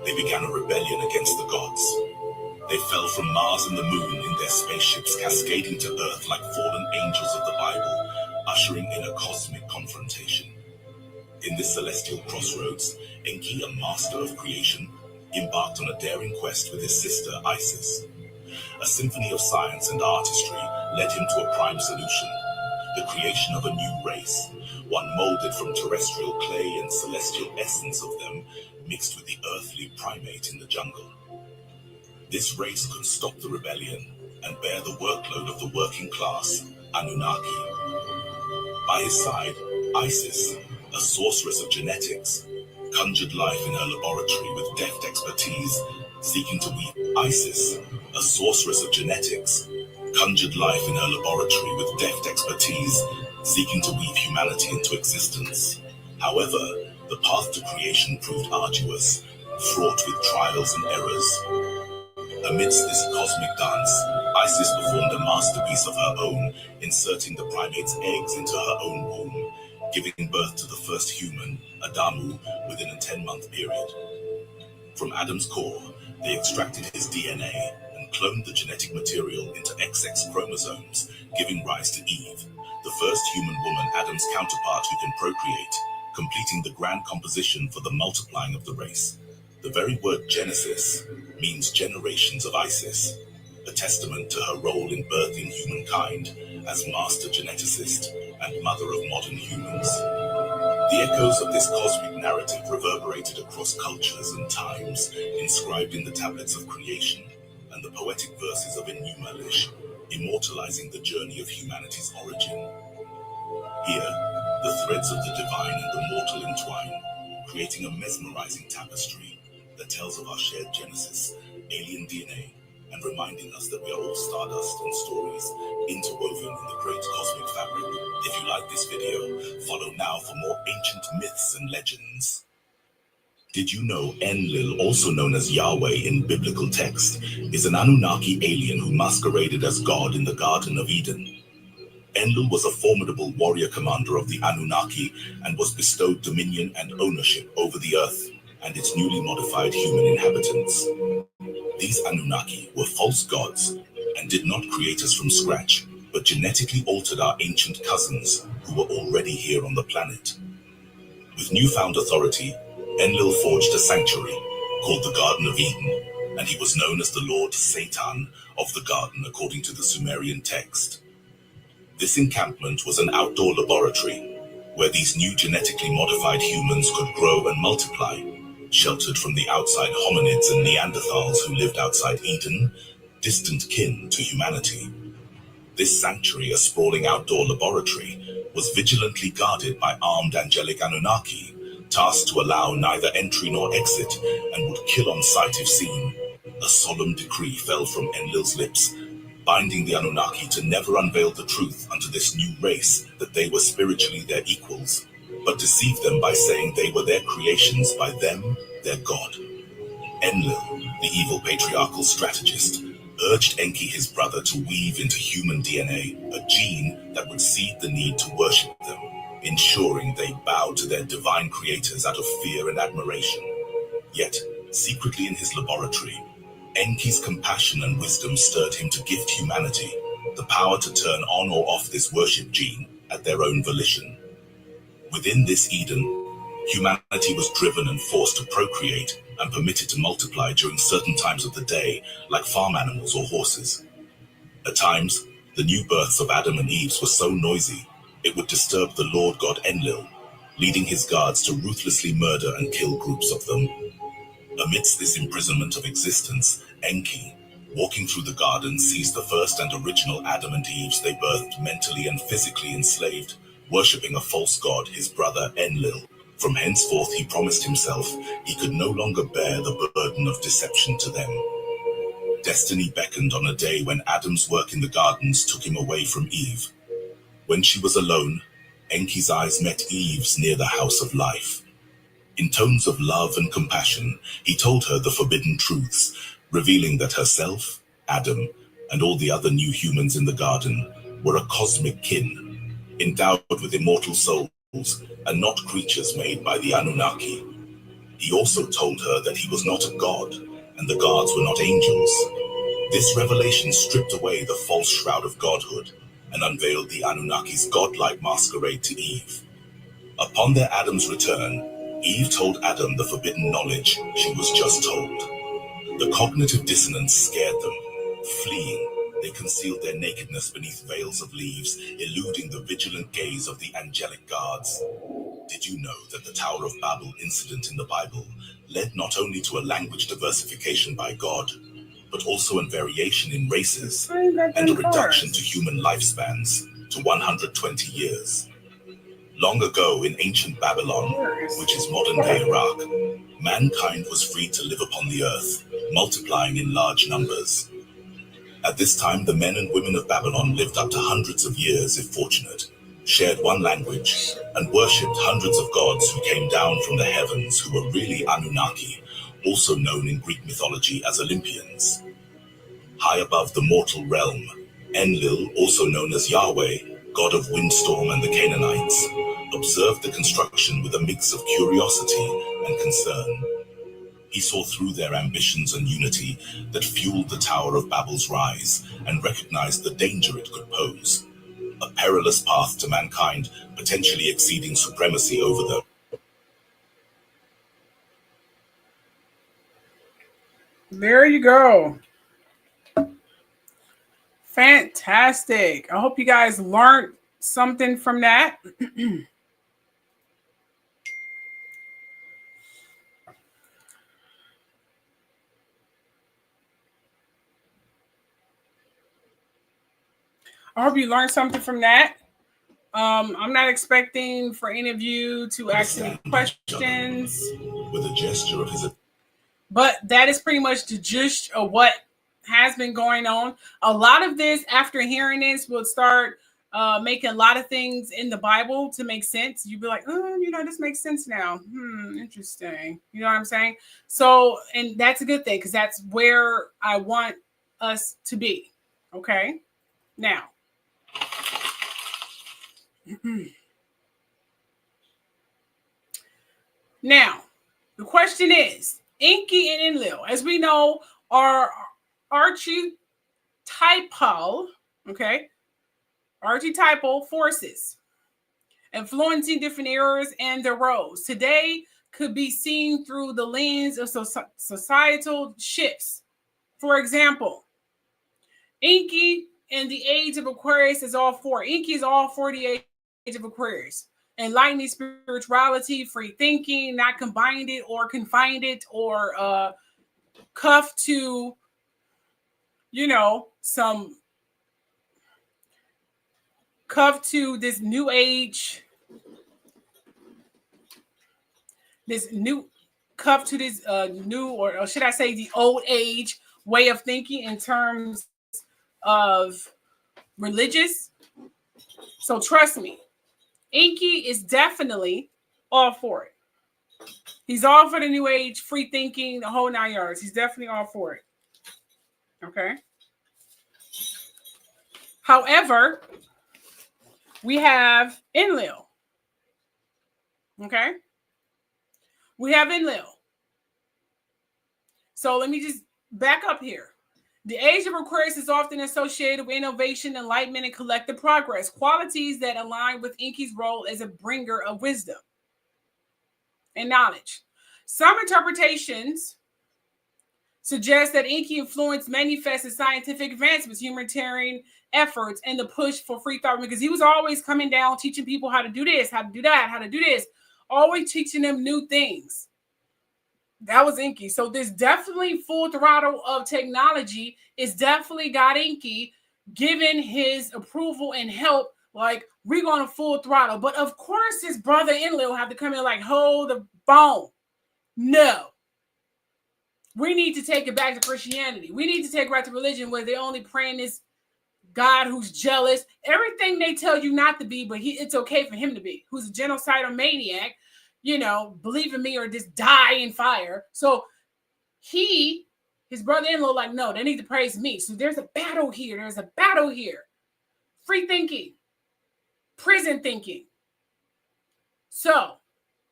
They began a rebellion against the gods. They fell from Mars and the moon in their spaceships, cascading to Earth like fallen angels of the Bible, ushering in a cosmic confrontation. In this celestial crossroads, Enki, a master of creation, embarked on a daring quest with his sister Isis. A symphony of science and artistry led him to a prime solution: the creation of a new race, one molded from terrestrial clay and celestial essence of them, mixed with the earthly primate in the jungle. This race could stop the rebellion and bear the workload of the working class, Anunnaki. By his side, Isis, a sorceress of genetics, conjured life in her laboratory with deft expertise, seeking to weave. Isis, a sorceress of genetics, conjured life in her laboratory with deft expertise, seeking to weave humanity into existence. However, the path to creation proved arduous, fraught with trials and errors. Amidst this cosmic dance, Isis performed a masterpiece of her own, inserting the primate's eggs into her own womb, giving birth to the first human, Adamu, within a 10-month period. From Adam's core, they extracted his DNA and cloned the genetic material into XX chromosomes, giving rise to Eve, the first human woman, Adam's counterpart who can procreate. completing the grand composition for the multiplying of the race. The very word Genesis means generations of Isis, a testament to her role in birthing humankind as master geneticist and mother of modern humans. The echoes of this cosmic narrative reverberated across cultures and times, inscribed in the tablets of creation and the poetic verses of Enumalish, immortalizing the journey of humanity's origin. Here, the threads of the divine and the mortal entwine, creating a mesmerizing tapestry that tells of our shared genesis, alien DNA, and reminding us that we are all stardust and stories interwoven in the great cosmic fabric. If you like this video, follow now for more ancient myths and legends. Did you know Enlil, also known as Yahweh in biblical text, is an Anunnaki alien who masqueraded as God in the Garden of Eden? Enlil was a formidable warrior commander of the Anunnaki and was bestowed dominion and ownership over the earth and its newly modified human inhabitants. These Anunnaki were false gods and did not create us from scratch, but genetically altered our ancient cousins who were already here on the planet. With newfound authority, Enlil forged a sanctuary called the Garden of Eden, and he was known as the Lord Satan of the garden according to the Sumerian text. This encampment was an outdoor laboratory where these new genetically modified humans could grow and multiply, sheltered from the outside hominids and Neanderthals who lived outside Eden, distant kin to humanity. This sanctuary, a sprawling outdoor laboratory, was vigilantly guarded by armed angelic Anunnaki, tasked to allow neither entry nor exit, and would kill on sight if seen. A solemn decree fell from Enlil's lips, binding the Anunnaki to never unveil the truth unto this new race that they were spiritually their equals, but deceive them by saying they were their creations by them, their God. Enlil, the evil patriarchal strategist, urged Enki, his brother, to weave into human DNA a gene that would seed the need to worship them, ensuring they bowed to their divine creators out of fear and admiration. Yet, secretly in his laboratory, Enki's compassion and wisdom stirred him to gift humanity the power to turn on or off this worship gene at their own volition. Within this Eden, humanity was driven and forced to procreate and permitted to multiply during certain times of the day, like farm animals or horses. At times, the new births of Adam and Eve were so noisy, it would disturb the Lord God Enlil, leading his guards to ruthlessly murder and kill groups of them. Amidst this imprisonment of existence, Enki, walking through the garden, sees the first and original Adam and Eve they birthed mentally and physically enslaved, worshipping a false god, his brother Enlil. From henceforth he promised himself he could no longer bear the burden of deception to them. Destiny beckoned on a day when Adam's work in the gardens took him away from Eve. When she was alone, Enki's eyes met Eve's near the house of life. In tones of love and compassion, he told her the forbidden truths, revealing that herself, Adam, and all the other new humans in the garden were a cosmic kin, endowed with immortal souls and not creatures made by the Anunnaki. He also told her that he was not a god, and the gods were not angels. This revelation stripped away the false shroud of godhood and unveiled the Anunnaki's godlike masquerade to Eve. Upon their Adam's return, Eve told Adam the forbidden knowledge she was just told. The cognitive dissonance scared them. Fleeing, they concealed their nakedness beneath veils of leaves, eluding the vigilant gaze of the angelic guards. Did you know that the Tower of Babel incident in the Bible led not only to a language diversification by God, but also a variation in races and a reduction to human lifespans to 120 years? Long ago in ancient Babylon, which is modern-day Iraq, mankind was free to live upon the earth, multiplying in large numbers. At this time, the men and women of Babylon lived up to hundreds of years, if fortunate, shared one language, and worshipped hundreds of gods who came down from the heavens, who were really Anunnaki, also known in Greek mythology as Olympians. High above the mortal realm, Enlil, also known as Yahweh, god of windstorm and the Canaanites, observed the construction with a mix of curiosity and concern. He saw through their ambitions and unity that fueled the Tower of Babel's rise and recognized the danger it could pose, a perilous path to mankind potentially exceeding supremacy over them. There you go. Fantastic. I hope you guys learned something from that. I hope you learned something from that. I'm not expecting for any of you to ask any questions. With a gesture of his... But that is pretty much the gist of what has been going on. A lot of this, after hearing this, will start making a lot of things in the Bible to make sense. You'd be like, oh, this makes sense now. Interesting. You know what I'm saying? So, and that's a good thing because that's where I want us to be. Okay? Now. Now, the question is, Enki and Enlil, as we know, are archetypal, okay? Archetypal forces influencing different eras and their roles. Today could be seen through the lens of societal shifts. For example, Enki in the age of Aquarius is all for. Enki is all for the age of Aquarius. Enlightening spirituality, free thinking, not combined it or confined it or cuffed to, this new age, or should I say the old age way of thinking in terms of religious. So trust me, Enki is definitely all for it. He's all for the new age, free thinking, the whole 9 yards. He's definitely all for it. Okay. However, we have Enlil. Okay. We have Enlil. So let me just back up here. The age of Aquarius is often associated with innovation, enlightenment, and collective progress, qualities that align with Enki's role as a bringer of wisdom and knowledge. Some interpretations suggest that Enki influence manifested scientific advancements, humanitarian efforts, and the push for free thought, because he was always coming down, teaching people how to do this, how to do that, how to do this, always teaching them new things. That was Enki. So this definitely full throttle of technology is definitely got Enki giving his approval and help. Like, we're going to full throttle. But of course, his brother Enlil have to come in like, hold the phone. No. We need to take it back to Christianity. We need to take it back to religion where they're only praying this God who's jealous. Everything they tell you not to be, but it's okay for him to be. Who's a genocidal maniac. Believe in me or just die in fire. So his brother-in-law, like, no, they need to praise me. So there's a battle here. There's a battle here. Free thinking. Prison thinking. So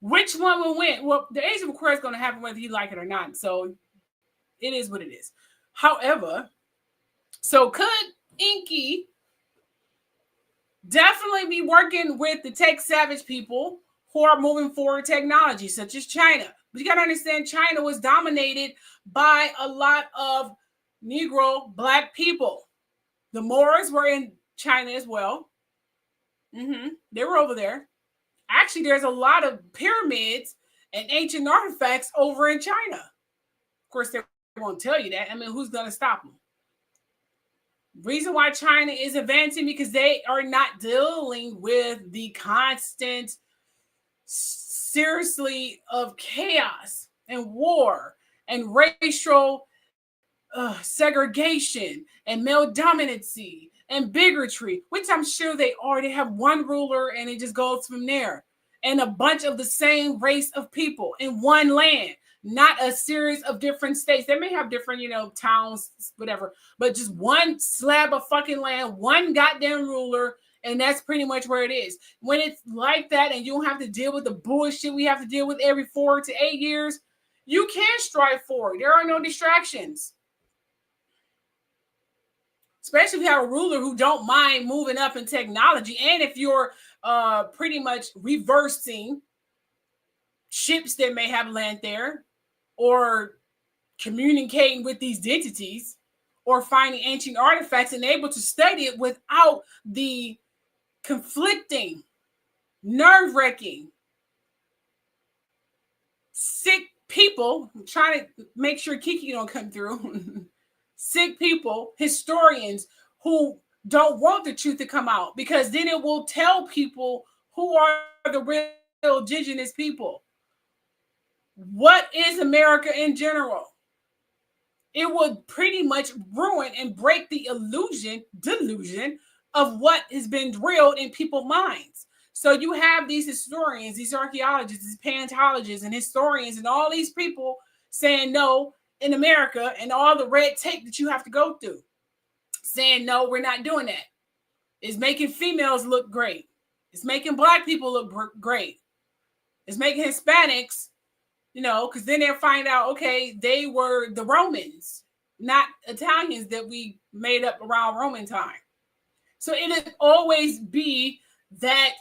which one will win? Well, the age of Aquarius is going to happen whether you like it or not. So it is what it is. However, so could Enki definitely be working with the tech savage people who are moving forward technology, such as China. But you got to understand, China was dominated by a lot of Negro Black people. The Moors were in China as well. They were over there. Actually, there's a lot of pyramids and ancient artifacts over in China. Of course, they won't tell you that. I mean, who's going to stop them? Reason why China is advancing, because they are not dealing with the constant seriously of chaos and war and racial segregation and male dominancy and bigotry, which I'm sure they already have one ruler and it just goes from there, and a bunch of the same race of people in one land, not a series of different states. They may have different, towns, whatever, but just one slab of fucking land, one goddamn ruler. And that's pretty much where it is. When it's like that and you don't have to deal with the bullshit we have to deal with every 4 to 8 years, you can strive forward. There are no distractions. Especially if you have a ruler who don't mind moving up in technology. And if you're pretty much reversing ships that may have land there or communicating with these entities or finding ancient artifacts and able to study it without the conflicting, nerve-wracking, sick people. I'm trying to make sure Kiki don't come through. Sick people, historians who don't want the truth to come out, because then it will tell people who are the real indigenous people. What is America in general? It would pretty much ruin and break the delusion of what has been drilled in people's minds. So you have these historians, these archaeologists, these paleontologists and historians and all these people saying no in America, and all the red tape that you have to go through, saying no, we're not doing that. It's making females look great. It's making Black people look great. It's making Hispanics, because then they'll find out, okay, they were the Romans, not Italians that we made up around Roman time. So it'll always be that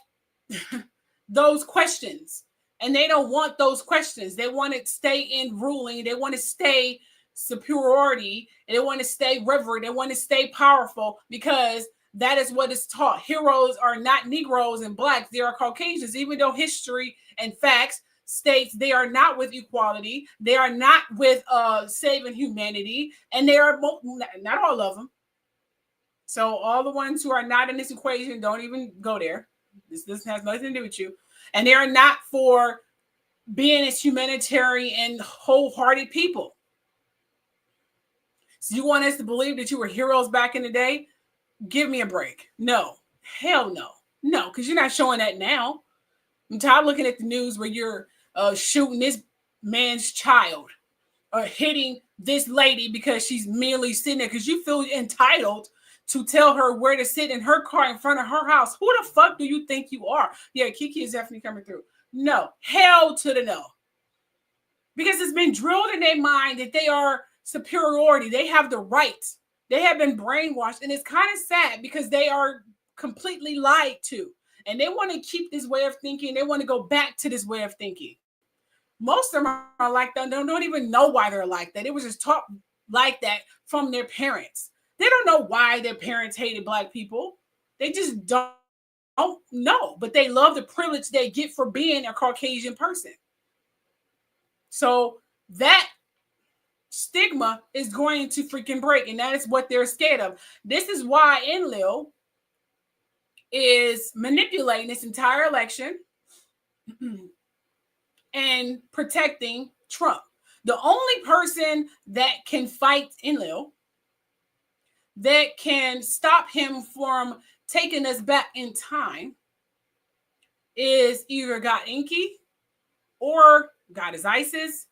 those questions, and they don't want those questions. They want to stay in ruling. They want to stay superiority, and they want to stay reverent. They want to stay powerful, because that is what is taught. Heroes are not Negroes and Blacks. They are Caucasians, even though history and facts states they are not with equality. They are not with saving humanity, and they are not all of them. So all the ones who are not in this equation, don't even go there. This has nothing to do with you. And they are not for being as humanitarian and wholehearted people. So you want us to believe that you were heroes back in the day? Give me a break. No. Hell no. No, because you're not showing that now. I'm tired of looking at the news where you're shooting this man's child or hitting this lady because she's merely sitting there because you feel entitled to tell her where to sit in her car in front of her house. Who the fuck do you think you are? Yeah, Kiki is definitely coming through. No. Hell to the no. Because it's been drilled in their mind that they are superiority. They have the right. They have been brainwashed. And it's kind of sad because they are completely lied to. And they want to keep this way of thinking. They want to go back to this way of thinking. Most of them are like that. They don't even know why they're like that. It was just taught like that from their parents. They don't know why their parents hated Black people. They just don't know. But they love the privilege they get for being a Caucasian person. So that stigma is going to freaking break. And that is what they're scared of. This is why Enlil is manipulating this entire election and protecting Trump. The only person that can fight Enlil, that can stop him from taking us back in time, is either God Enki or Goddess Isis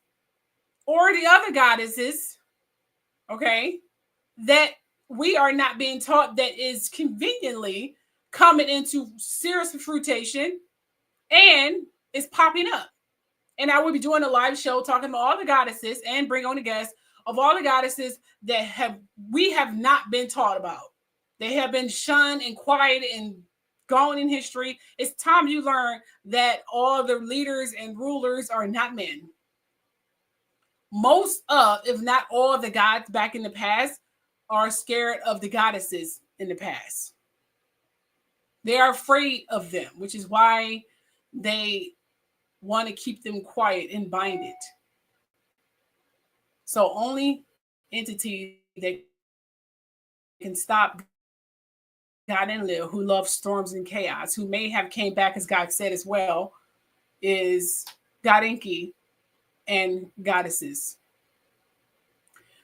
or the other goddesses, okay, that we are not being taught, that is conveniently coming into serious fruitation and is popping up. And I will be doing a live show talking about all the goddesses and bring on a guest of all the goddesses that we have not been taught about. They have been shunned and quiet and gone in history. It's time you learn that all the leaders and rulers are not men. Most of, if not all, the gods back in the past are scared of the goddesses in the past. They are afraid of them, which is why they want to keep them quiet and binded. So only entity that can stop God Enlil, who loves storms and chaos, who may have came back, as God said as well, is God Enki and goddesses.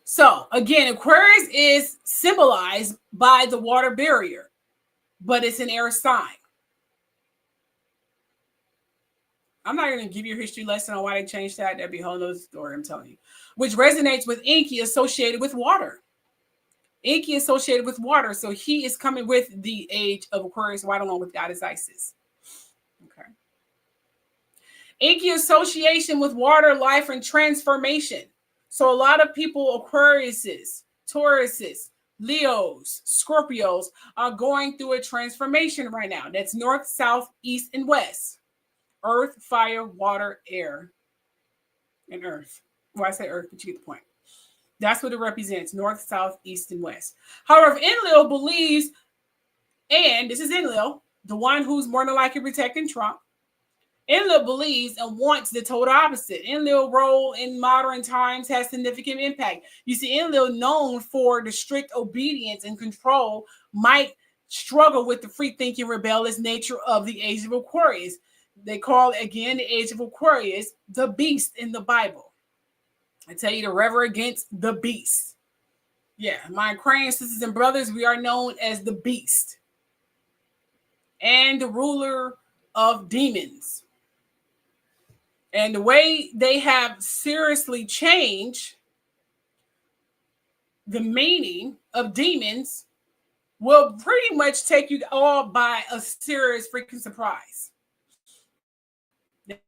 So again, Aquarius is symbolized by the water barrier, but it's an air sign. I'm not going to give you a history lesson on why they changed that. That'd be a whole other story, I'm telling you. Which resonates with Enki, associated with water. Enki associated with water. So he is coming with the age of Aquarius right along with Goddess Isis. Okay. Enki association with water, life, and transformation. So a lot of people, Aquariuses, Tauruses, Leos, Scorpios, are going through a transformation right now. That's north, south, east, and west. Earth, fire, water, air, and earth. Well, I say earth, but you get the point. That's what it represents, north, south, east, and west. However, Enlil believes, and this is Enlil, the one who's more than likely protecting Trump. Enlil believes and wants the total opposite. Enlil's role in modern times has significant impact. You see, Enlil, known for the strict obedience and control, might struggle with the free-thinking, rebellious nature of the Age of Aquarius. They call, again, the Age of Aquarius the beast in the Bible. I tell you to rever against the beast. Yeah, my Ukrainian sisters and brothers, we are known as the beast and the ruler of demons. And the way they have seriously changed the meaning of demons will pretty much take you all by a serious freaking surprise.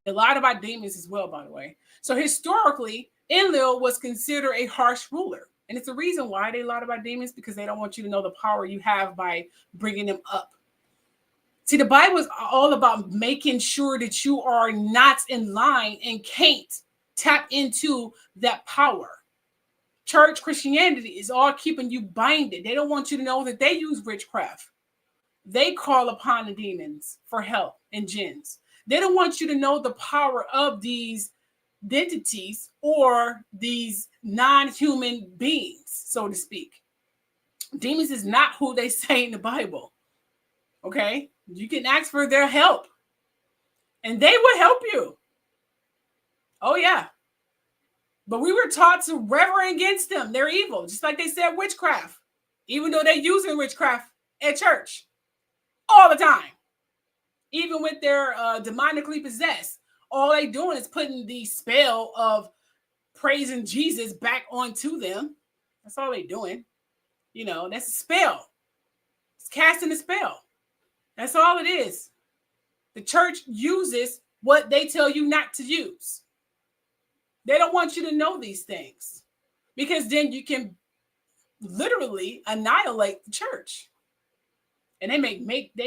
A lot about demons as well, by the way. So historically, Enlil was considered a harsh ruler. And it's the reason why they lie about demons, because they don't want you to know the power you have by bringing them up. See, the Bible is all about making sure that you are not in line and can't tap into that power. Church Christianity is all keeping you binded. They don't want you to know that they use witchcraft. They call upon the demons for help and jinns. They don't want you to know the power of these entities or these non-human beings, so to speak. Demons is not who they say in the Bible. Okay? You can ask for their help, and they will help you. Oh, yeah. But we were taught to rever against them. They're evil, just like they said witchcraft, even though they're using witchcraft at church all the time. Even with their demonically possessed, all they doing is putting the spell of praising Jesus back onto them. That's all they doing. You know, that's a spell. It's casting a spell. That's all it is. The church uses what they tell you not to use. They don't want you to know these things, because then you can literally annihilate the church. And they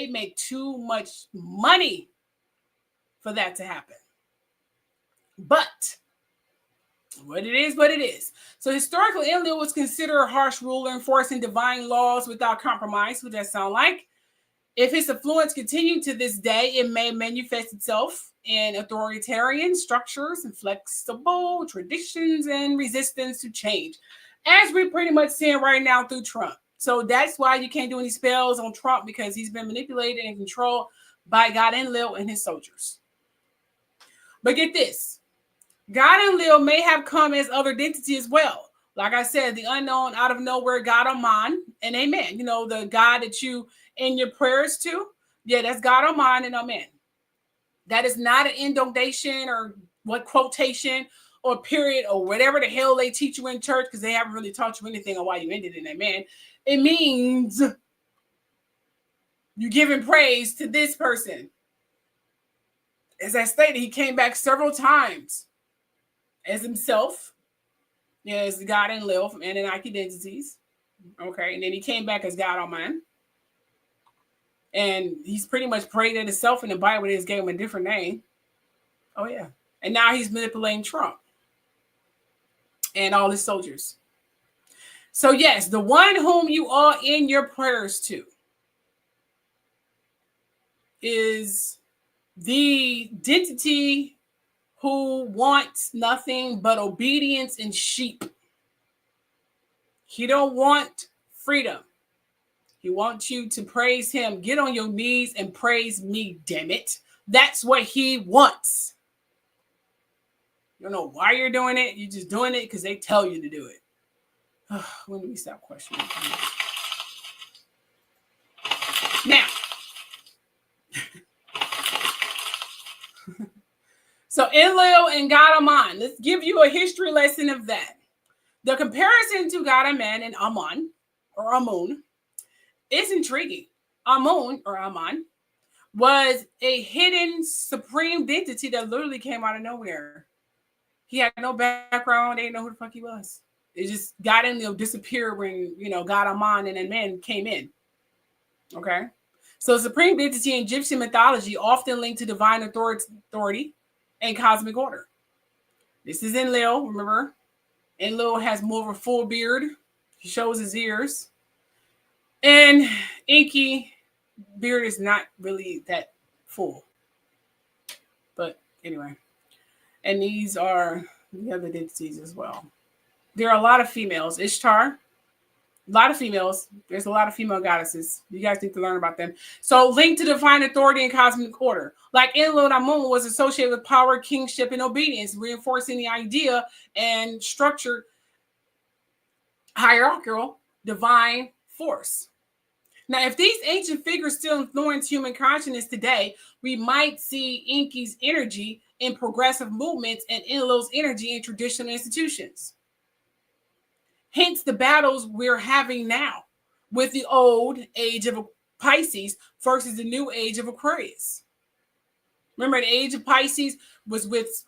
make too much money for that to happen. But what it is. So historically, Enlil was considered a harsh ruler, enforcing divine laws without compromise. What does that sound like? If his influence continued to this day, it may manifest itself in authoritarian structures and flexible traditions and resistance to change, as we're pretty much seeing right now through Trump. So that's why you can't do any spells on Trump, because he's been manipulated and controlled by God Enlil and his soldiers. But get this, God Enlil may have come as other identity as well. Like I said, the unknown, out of nowhere, God Aman and Amen. You know, the God that you in your prayers to. Yeah, that's God Aman and Amen. That is not an intonation or what quotation or period or whatever the hell they teach you in church, because they haven't really taught you anything on why you ended in Amen. It means you're giving praise to this person. As I stated, he came back several times as himself. Yeah, as God Enlil from Anunnaki Deities. Okay, and then he came back as God Aman. And he's pretty much prayed at himself in the Bible. They just gave him a different name. Oh, yeah. And now he's manipulating Trump and all his soldiers. So, yes, the one whom you are in your prayers to is the entity who wants nothing but obedience and sheep. He don't want freedom. He wants you to praise him. Get on your knees and praise me, damn it. That's what he wants. You don't know why you're doing it. You're just doing it because they tell you to do it. When do we stop questioning? Now, so Enlil and God Aman. Let's give you a history lesson of that. The comparison to God Aman and Aman, or Amun, is intriguing. Amun, or Aman, was a hidden supreme entity that literally came out of nowhere. He had no background. They didn't know who the fuck he was. It just got in, disappeared when, God Aman and then men came in. Okay? So supreme entity in Egyptian mythology often linked to divine authority and cosmic order. This is Enlil, remember? Enlil has more of a full beard. He shows his ears. And Inky beard is not really that full. But anyway. And these are the other deities as well. There are a lot of females. Ishtar, a lot of females. There's a lot of female goddesses. You guys need to learn about them. So linked to divine authority and cosmic order. Like Enlil and Amun was associated with power, kingship, and obedience, reinforcing the idea and structured hierarchical divine force. Now, if these ancient figures still influence human consciousness today, we might see Inky's energy in progressive movements and Enlil's energy in traditional institutions. Hence the battles we're having now with the old age of Pisces versus the new age of Aquarius. Remember, the age of Pisces was with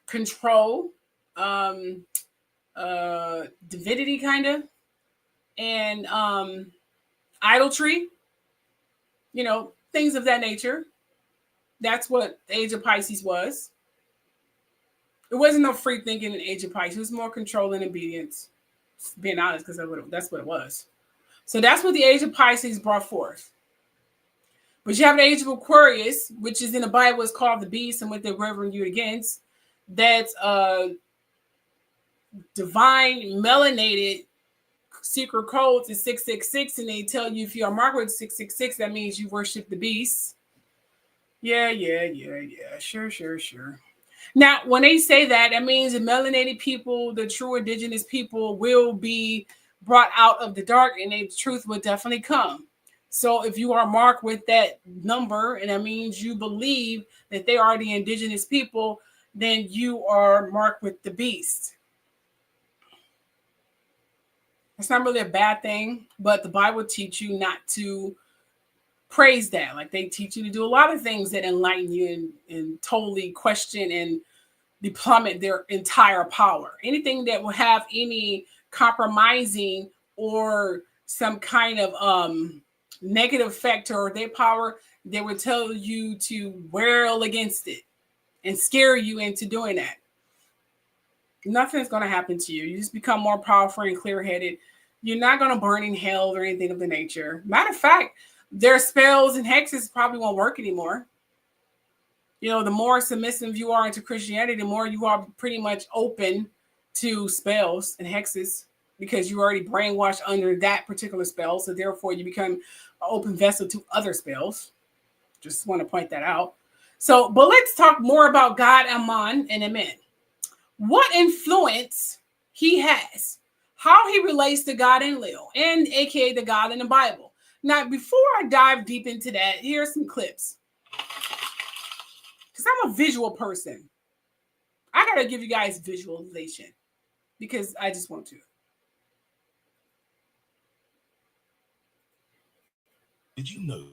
control, divinity kind of, and idolatry, things of that nature. That's what the age of Pisces was. It wasn't no free thinking in the age of Pisces. It was more control and obedience, being honest, because that's what it was. So that's what the age of Pisces brought forth. But you have the age of Aquarius, which is in the Bible is called the beast and what they're revering you against. That's divine melanated secret codes is 666, and they tell you if you are marked with 666, that means you worship the beast. Yeah. Sure. Now, when they say that, that means the melanated people, the true indigenous people, will be brought out of the dark, and the truth will definitely come. So if you are marked with that number, and that means you believe that they are the indigenous people, then you are marked with the beast. It's not really a bad thing, but the Bible teaches you not to praise that. Like they teach you to do a lot of things that enlighten you and totally question and plummet their entire power. Anything that will have any compromising or some kind of negative effect or their power, they will tell you to wail against it and scare you into doing that. Nothing's going to happen to you. You just become more powerful and clear-headed. You're not going to burn in hell or anything of the nature. Matter of fact, their spells and hexes probably won't work anymore. The more submissive you are into Christianity, the more you are pretty much open to spells and hexes because you already brainwashed under that particular spell. So therefore, you become an open vessel to other spells. Just want to point that out. So, but let's talk more about God Amun and Amen. What influence he has, how he relates to God Enlil, and aka the God in the Bible. Now, before I dive deep into that, here's some clips. Because I'm a visual person. I got to give you guys visualization because I just want to. Did you know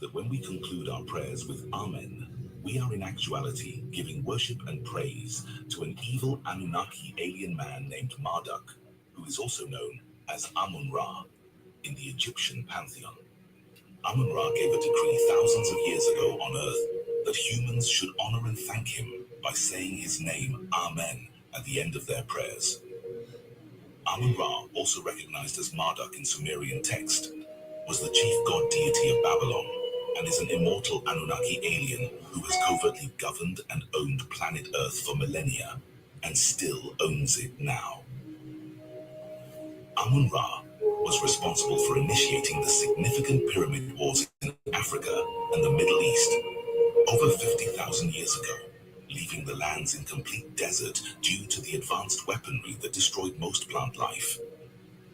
that when we conclude our prayers with Amen, we are in actuality giving worship and praise to an evil Anunnaki alien man named Marduk, who is also known as Amun-Ra in the Egyptian pantheon. Amun-Ra gave a decree thousands of years ago on Earth that humans should honor and thank him by saying his name, Amen, at the end of their prayers. Amun-Ra, also recognized as Marduk in Sumerian text, was the chief god deity of Babylon and is an immortal Anunnaki alien who has covertly governed and owned planet Earth for millennia and still owns it now. Amun-Ra was responsible for initiating the significant pyramid wars in Africa and the Middle East over 50,000 years ago, leaving the lands in complete desert due to the advanced weaponry that destroyed most plant life.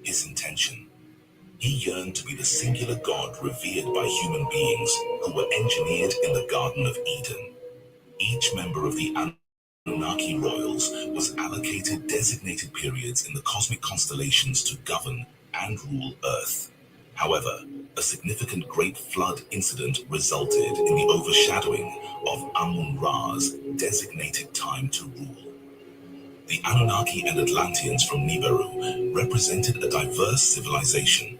His intention: he yearned to be the singular God revered by human beings who were engineered in the Garden of Eden. Each member of the Anunnaki royals was allocated designated periods in the cosmic constellations to govern and rule Earth. However, a significant Great Flood incident resulted in the overshadowing of Amun-Ra's designated time to rule. The Anunnaki and Atlanteans from Nibiru represented a diverse civilization.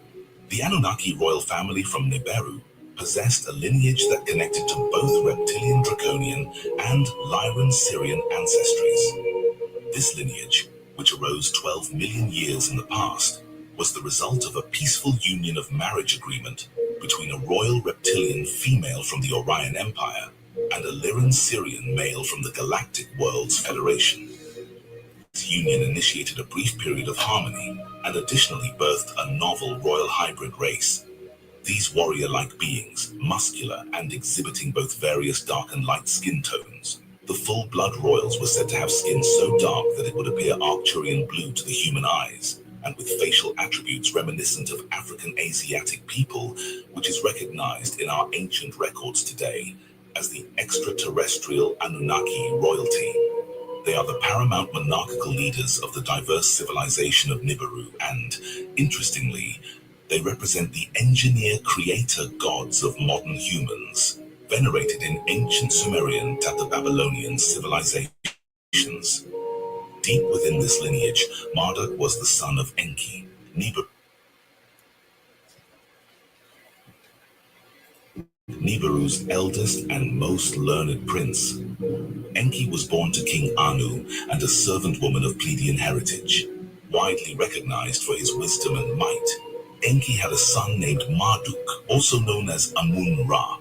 The Anunnaki royal family from Nibiru possessed a lineage that connected to both reptilian Draconian and Lyran Syrian ancestries. This lineage which arose 12 million years in the past, was the result of a peaceful union of marriage agreement between a royal reptilian female from the Orion Empire and a Lyran Syrian male from the Galactic Worlds Federation. This union initiated a brief period of harmony and additionally birthed a novel royal hybrid race. These warrior-like beings, muscular and exhibiting both various dark and light skin tones. The full-blood royals were said to have skin so dark that it would appear Arcturian blue to the human eyes, and with facial attributes reminiscent of African Asiatic people, which is recognized in our ancient records today as the extraterrestrial Anunnaki royalty. They are the paramount monarchical leaders of the diverse civilization of Nibiru, and, interestingly, they represent the engineer-creator gods of modern humans, venerated in ancient Sumerian to Babylonian civilizations. Deep within this lineage, Marduk was the son of Enki, Nibiru's eldest and most learned prince. Enki was born to King Anu and a servant woman of Pleiadian heritage. Widely recognized for his wisdom and might, Enki had a son named Marduk, also known as Amun-Ra.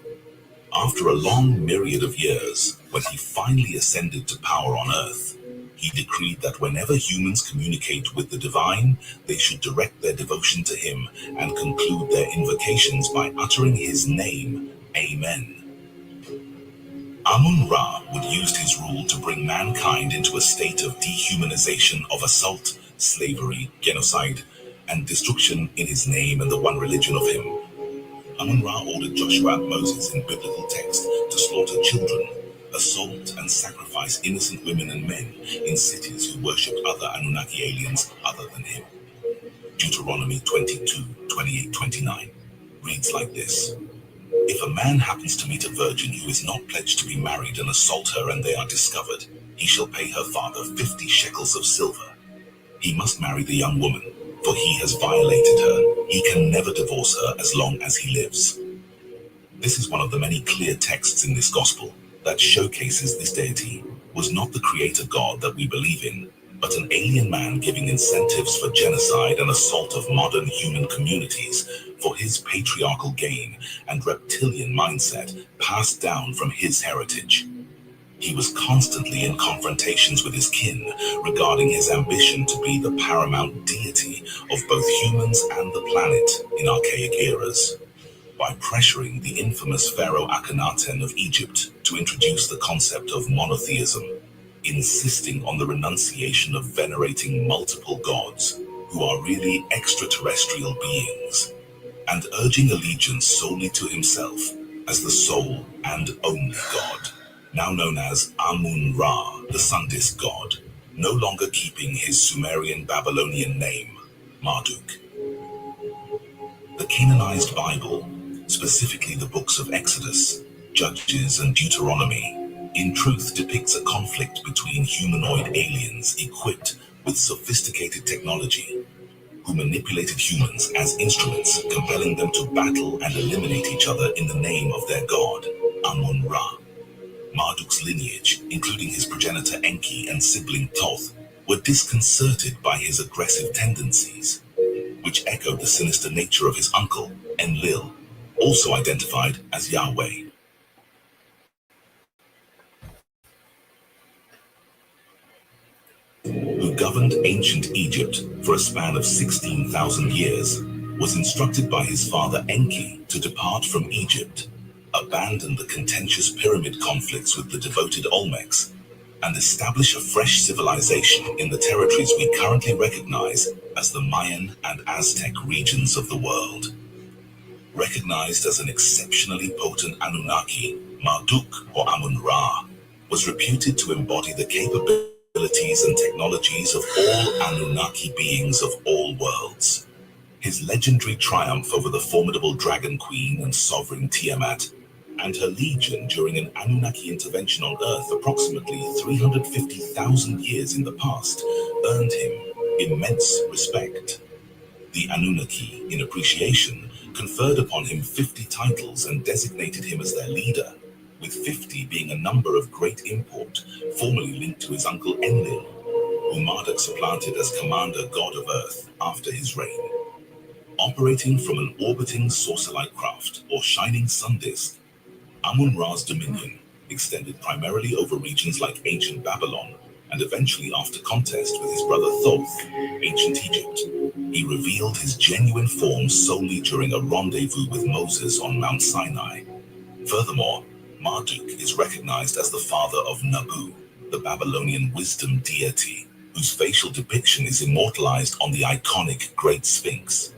After a long myriad of years, when he finally ascended to power on Earth, he decreed that whenever humans communicate with the divine, they should direct their devotion to him and conclude their invocations by uttering his name, Amen. Amun-Ra would use his rule to bring mankind into a state of dehumanization, of assault, slavery, genocide, and destruction in his name and the one religion of him. Amun-Ra ordered Joshua and Moses in biblical text to slaughter children, assault and sacrifice innocent women and men in cities who worshipped other Anunnaki aliens other than him. Deuteronomy 22:28-29 reads like this: If a man happens to meet a virgin who is not pledged to be married and assault her and they are discovered, he shall pay her father 50 shekels of silver. He must marry the young woman, for he has violated her. He can never divorce her as long as he lives. This is one of the many clear texts in this gospel that showcases this deity was not the creator God that we believe in, but an alien man giving incentives for genocide and assault of modern human communities for his patriarchal gain and reptilian mindset passed down from his heritage. He was constantly in confrontations with his kin regarding his ambition to be the paramount deity of both humans and the planet in archaic eras. By pressuring the infamous Pharaoh Akhenaten of Egypt to introduce the concept of monotheism, insisting on the renunciation of venerating multiple gods who are really extraterrestrial beings, and urging allegiance solely to himself as the sole and only god, now known as Amun-Ra, the sun disk god, no longer keeping his Sumerian Babylonian name, Marduk. The canonized Bible, specifically the books of Exodus, Judges, and Deuteronomy, in truth depicts a conflict between humanoid aliens equipped with sophisticated technology, who manipulated humans as instruments, compelling them to battle and eliminate each other in the name of their god, Amun-Ra. Marduk's lineage, including his progenitor Enki and sibling Thoth, were disconcerted by his aggressive tendencies, which echoed the sinister nature of his uncle, Enlil, also identified as Yahweh. Who governed ancient Egypt for a span of 16,000 years, was instructed by his father Enki to depart from Egypt, abandon the contentious pyramid conflicts with the devoted Olmecs, and establish a fresh civilization in the territories we currently recognize as the Mayan and Aztec regions of the world. Recognized as an exceptionally potent Anunnaki, Marduk, or Amun-Ra, was reputed to embody the capabilities and technologies of all Anunnaki beings of all worlds. His legendary triumph over the formidable Dragon Queen and Sovereign Tiamat, and her legion during an Anunnaki intervention on Earth approximately 350,000 years in the past, earned him immense respect. The Anunnaki, in appreciation, conferred upon him 50 titles and designated him as their leader, with 50 being a number of great import, formerly linked to his uncle Enlil. whom Marduk supplanted as commander god of Earth after his reign. Operating from an orbiting saucer-like craft or shining sun disk, Amun-Ra's dominion extended primarily over regions like ancient Babylon and eventually, after contest with his brother Thoth, ancient Egypt. He revealed his genuine form solely during a rendezvous with Moses on Mount Sinai. Furthermore, Marduk is recognized as the father of Nabu, the Babylonian wisdom deity, whose facial depiction is immortalized on the iconic Great Sphinx.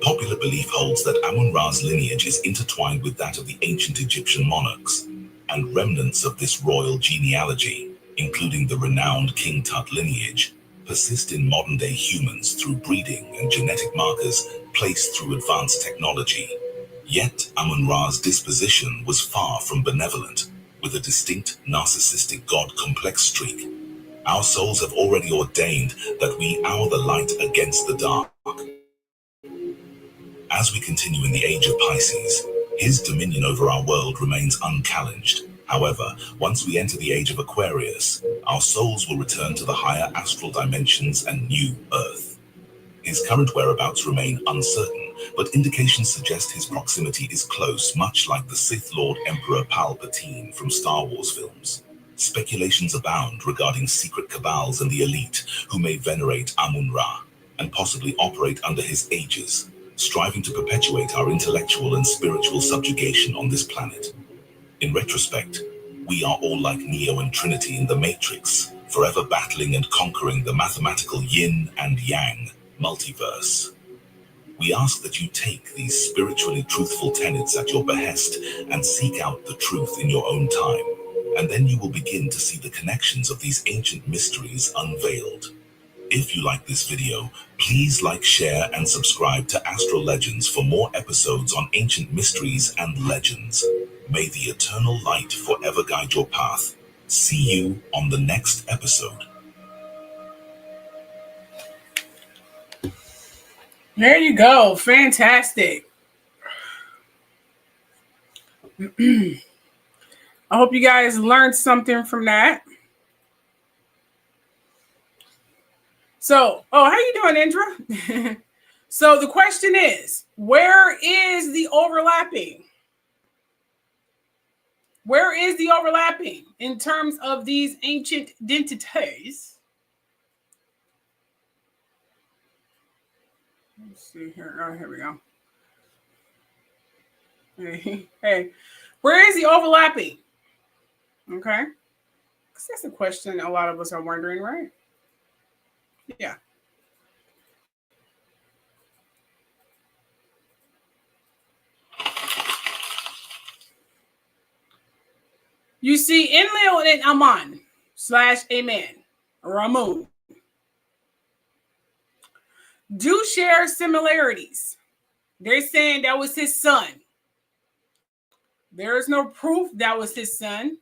Popular belief holds that Amun-Ra's lineage is intertwined with that of the ancient Egyptian monarchs, and remnants of this royal genealogy, including the renowned King Tut lineage, persist in modern-day humans through breeding and genetic markers placed through advanced technology. Yet Amun-Ra's disposition was far from benevolent, with a distinct narcissistic god complex streak. Our souls have already ordained that we hour the light against the dark. As we continue in the age of Pisces, his dominion over our world remains unchallenged. However, once we enter the age of Aquarius, our souls will return to the higher astral dimensions and new Earth. His current whereabouts remain uncertain, but indications suggest his proximity is close, much like the Sith Lord Emperor Palpatine from Star Wars films. Speculations abound regarding secret cabals and the elite who may venerate Amun-Ra and possibly operate under his aegis, striving to perpetuate our intellectual and spiritual subjugation on this planet. In retrospect, we are all like Neo and Trinity in the Matrix, forever battling and conquering the mathematical yin and yang multiverse. We ask that you take these spiritually truthful tenets at your behest and seek out the truth in your own time, and then you will begin to see the connections of these ancient mysteries unveiled. If you like this video, please like, share, and subscribe to Astro Legends for more episodes on ancient mysteries and legends. May the eternal light forever guide your path. See you on the next episode. There you go. Fantastic. I hope you guys learned something from that. So, how you doing, Indra? So the question is, where is the overlapping? Where is the overlapping in terms of these ancient deities? Let's see here. Oh, here we go. Hey, where is the overlapping? Okay. Because that's a question a lot of us are wondering, right? Yeah. You see, Enlil and Amun / Amen, Ramun, do share similarities. They're saying that was his son. There is no proof that was his son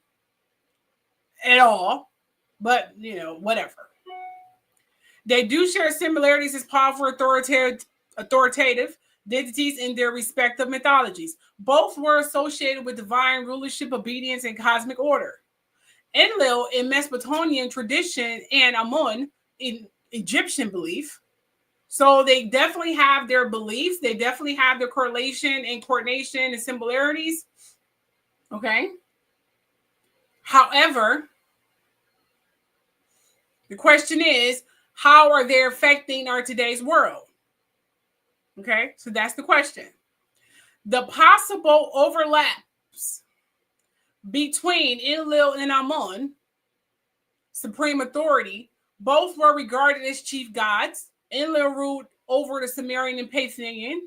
at all, but, whatever. They do share similarities as powerful authoritative deities in their respective mythologies. Both were associated with divine rulership, obedience, and cosmic order. Enlil in Mesopotamian tradition and Amun in Egyptian belief. So they definitely have their beliefs. They definitely have their correlation and coordination and similarities. Okay. However, the question is, how are they affecting our today's world? Okay, so that's the question. The possible overlaps between Enlil and Amun, supreme authority, both were regarded as chief gods. Enlil ruled over the Sumerian pantheon,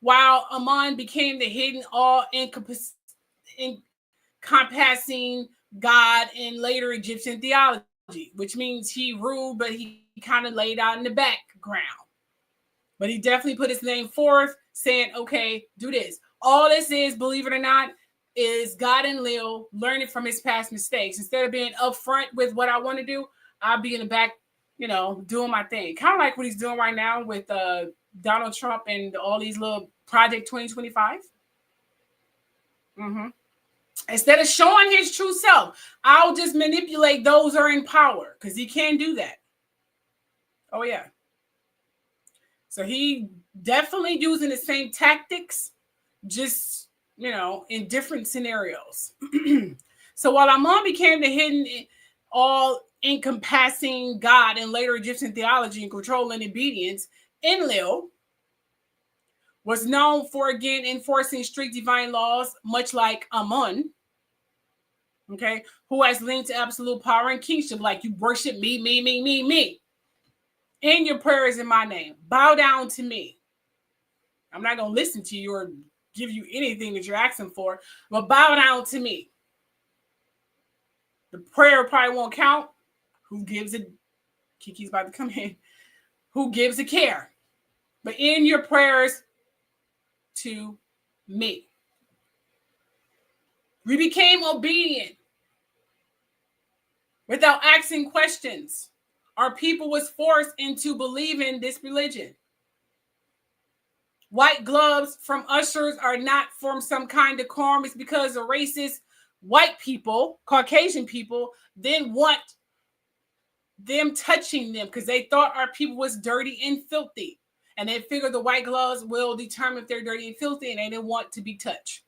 while Amun became the hidden, all-encompassing god in later Egyptian theology, which means he ruled, but he kind of laid out in the background. But he definitely put his name forth, saying, okay, do this. All this is, believe it or not, is God and Lil learning from his past mistakes. Instead of being upfront with what I want to do, I'll be in the back, doing my thing. Kind of like what he's doing right now with Donald Trump and all these little Project 2025. Instead of showing his true self, I'll just manipulate those who are in power, because he can do that. Oh, yeah. So he definitely using the same tactics, just, in different scenarios. So while Amun became the hidden, all-encompassing God in later Egyptian theology and control and obedience, Enlil was known for, again, enforcing strict divine laws, much like Amun, okay, who has linked to absolute power and kingship, like you worship me, me. In your prayers in my name, bow down to me. I'm not going to listen to you or give you anything that you're asking for, but bow down to me. The prayer probably won't count. Who gives it? Kiki's about to come in. Who gives a care? But in your prayers to me. We became obedient without asking questions. Our people was forced into believing this religion. White gloves from ushers are not from some kind of decorum. It's because the racist white people, Caucasian people, didn't want them touching them because they thought our people was dirty and filthy. And they figured the white gloves will determine if they're dirty and filthy, and they didn't want to be touched.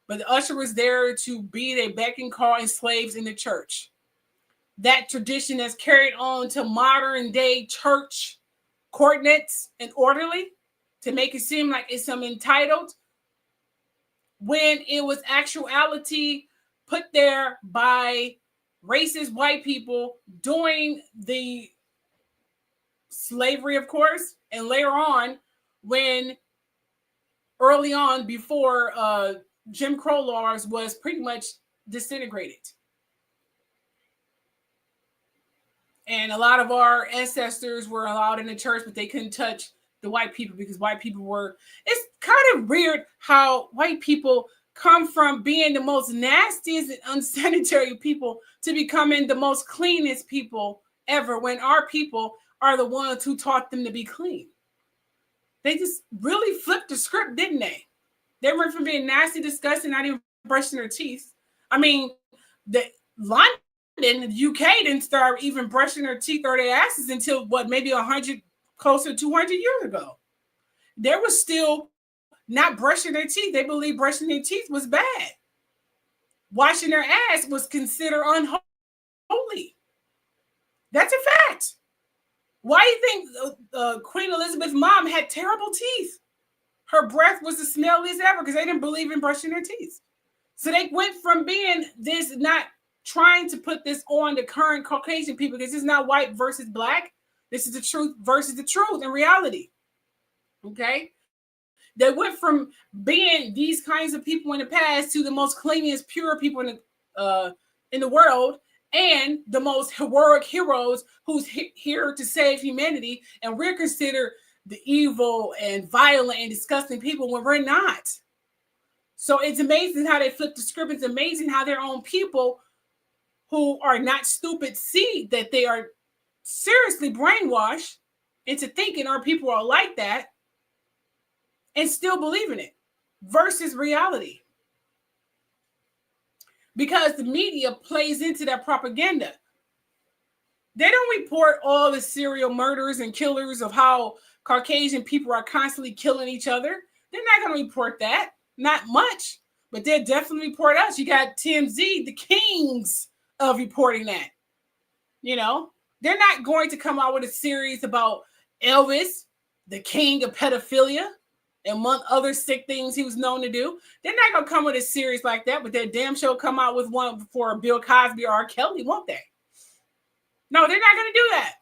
But the usher was there to be their beck and call and slaves in the church. That tradition has carried on to modern day church coordinates and orderly to make it seem like it's some entitled, when it was actuality put there by racist white people during the slavery, of course, and later on, when early on before Jim Crow laws was pretty much disintegrated. And a lot of our ancestors were allowed in the church, but they couldn't touch the white people because white people were, it's kind of weird how white people come from being the most nastiest and unsanitary people to becoming the most cleanest people ever, when our people are the ones who taught them to be clean. They just really flipped the script, didn't they? They went from being nasty, disgusting, not even brushing their teeth. I mean, London, the UK didn't start even brushing their teeth or their asses until maybe 100, closer to 200 years ago. They were still not brushing their teeth. They believed brushing their teeth was bad. Washing their ass was considered unholy. That's a fact. Why do you think Queen Elizabeth's mom had terrible teeth? Her breath was the smelliest ever because they didn't believe in brushing their teeth. So they went from being this, not trying to put this on the current Caucasian people, because it's not white versus black. This is the truth versus the truth in reality. Okay? They went from being these kinds of people in the past to the most cleanest, pure people in the world, and the most heroic heroes who's here to save humanity. And we're considered the evil and violent and disgusting people when we're not. So it's amazing how they flip the script. It's amazing how their own people who are not stupid see that they are seriously brainwashed into thinking our people are like that and still believe in it versus reality. Because the media plays into that propaganda. They don't report all the serial murders and killers of how Caucasian people are constantly killing each other. They're not going to report that. Not much. But they'll definitely report us. You got TMZ, the kings of reporting that. You know? They're not going to come out with a series about Elvis, the king of pedophilia, and among other sick things he was known to do. They're not going to come with a series like that, but they're damn sure come out with one for Bill Cosby or R. Kelly, won't they? No, they're not going to do that,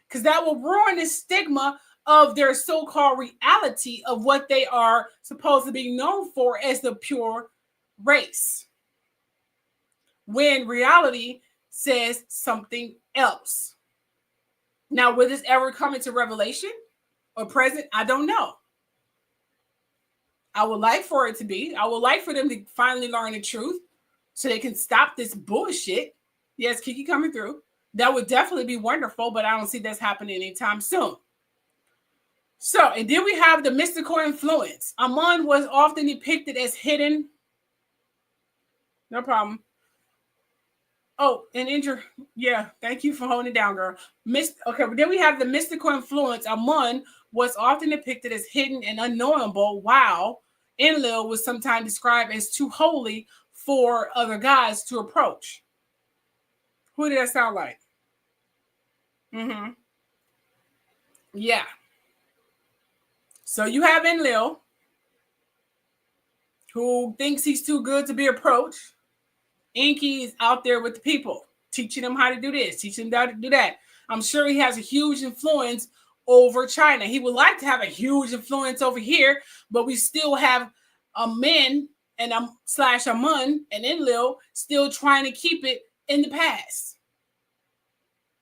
because that will ruin the stigma of their so-called reality of what they are supposed to be known for as the pure race, when reality says something else. Now, will this ever come into revelation or present? I don't know. I would like for it to be. I would like for them to finally learn the truth so they can stop this bullshit. Yes, Kiki coming through. That would definitely be wonderful, but I don't see that's happening anytime soon. So, and then we have the mystical influence. Amun was often depicted as hidden. No problem. Oh, and yeah, thank you for holding it down, girl. Okay, but then we have the mystical influence. Amun was often depicted as hidden and unknowable, while Enlil was sometimes described as too holy for other gods to approach. Who did that sound like? Mm-hmm. Yeah. So you have Enlil, who thinks he's too good to be approached. Enki is out there with the people, teaching them how to do this, teaching them how to do that. I'm sure he has a huge influence over China. He would like to have a huge influence over here, but we still have Amen and / Amun and Enlil still trying to keep it in the past.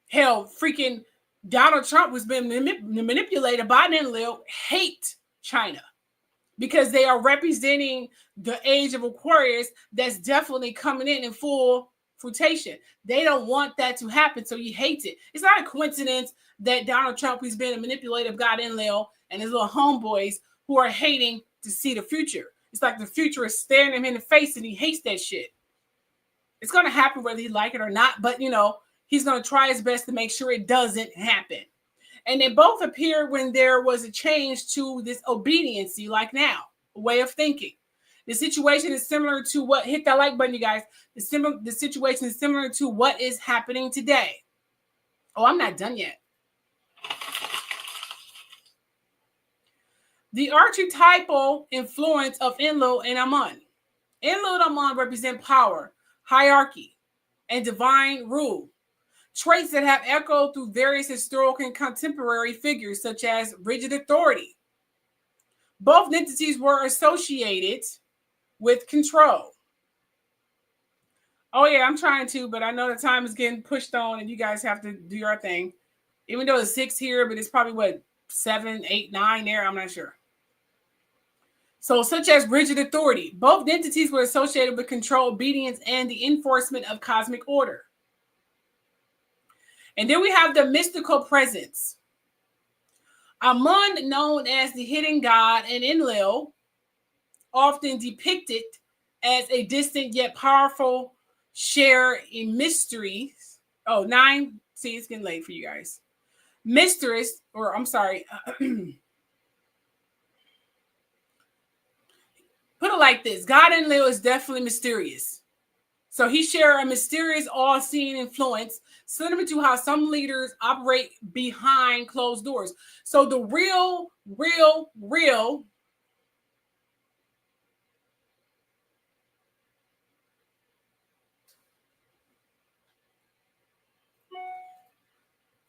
Hell, freaking Donald Trump was being manipulated by Enlil, hate China, because they are representing the age of Aquarius that's definitely coming in full fruition. They don't want that to happen, so he hates it. It's not a coincidence that Donald Trump has been a manipulative god Enlil and his little homeboys who are hating to see the future. It's like the future is staring him in the face and he hates that shit. It's going to happen whether he like it or not, but he's going to try his best to make sure it doesn't happen. And they both appeared when there was a change to this obediency, like now, a way of thinking. The situation is similar to what, hit that like button, you guys. The situation is similar to what is happening today. Oh, I'm not done yet. The archetypal influence of Enlil and Amun. Enlil and Amun represent power, hierarchy, and divine rule. Traits that have echoed through various historical and contemporary figures, such as rigid authority. Both entities were associated with control. Oh yeah, I'm trying to, but I know the time is getting pushed on and you guys have to do your thing. Even though it's 6 here, but it's probably what, 7, 8, 9 there, I'm not sure. So such as rigid authority. Both entities were associated with control, obedience, and the enforcement of cosmic order. And then we have the mystical presence. Amun, known as the hidden god, and Enlil, often depicted as a distant yet powerful share in mysteries. Oh, 9. See, it's getting late for you guys. Mistress, or I'm sorry. Put it like this. God Enlil is definitely mysterious. So he shares a mysterious, all-seeing influence, similar to how some leaders operate behind closed doors. So the real.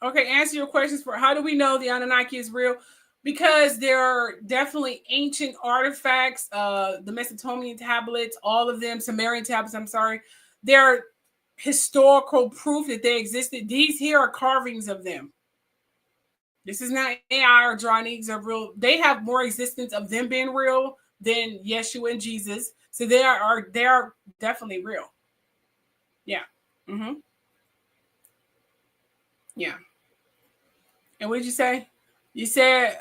Okay, answer your questions for how do we know the Anunnaki is real? Because there are definitely ancient artifacts, the Mesopotamian tablets, all of them, Sumerian tablets, I'm sorry. There are historical proof that they existed. These here are carvings of them. This is not AI or drawing. These are real. They have more existence of them being real than Yeshua and Jesus. So they are definitely real. Yeah. Mm-hmm. Yeah. And what did you say? You said,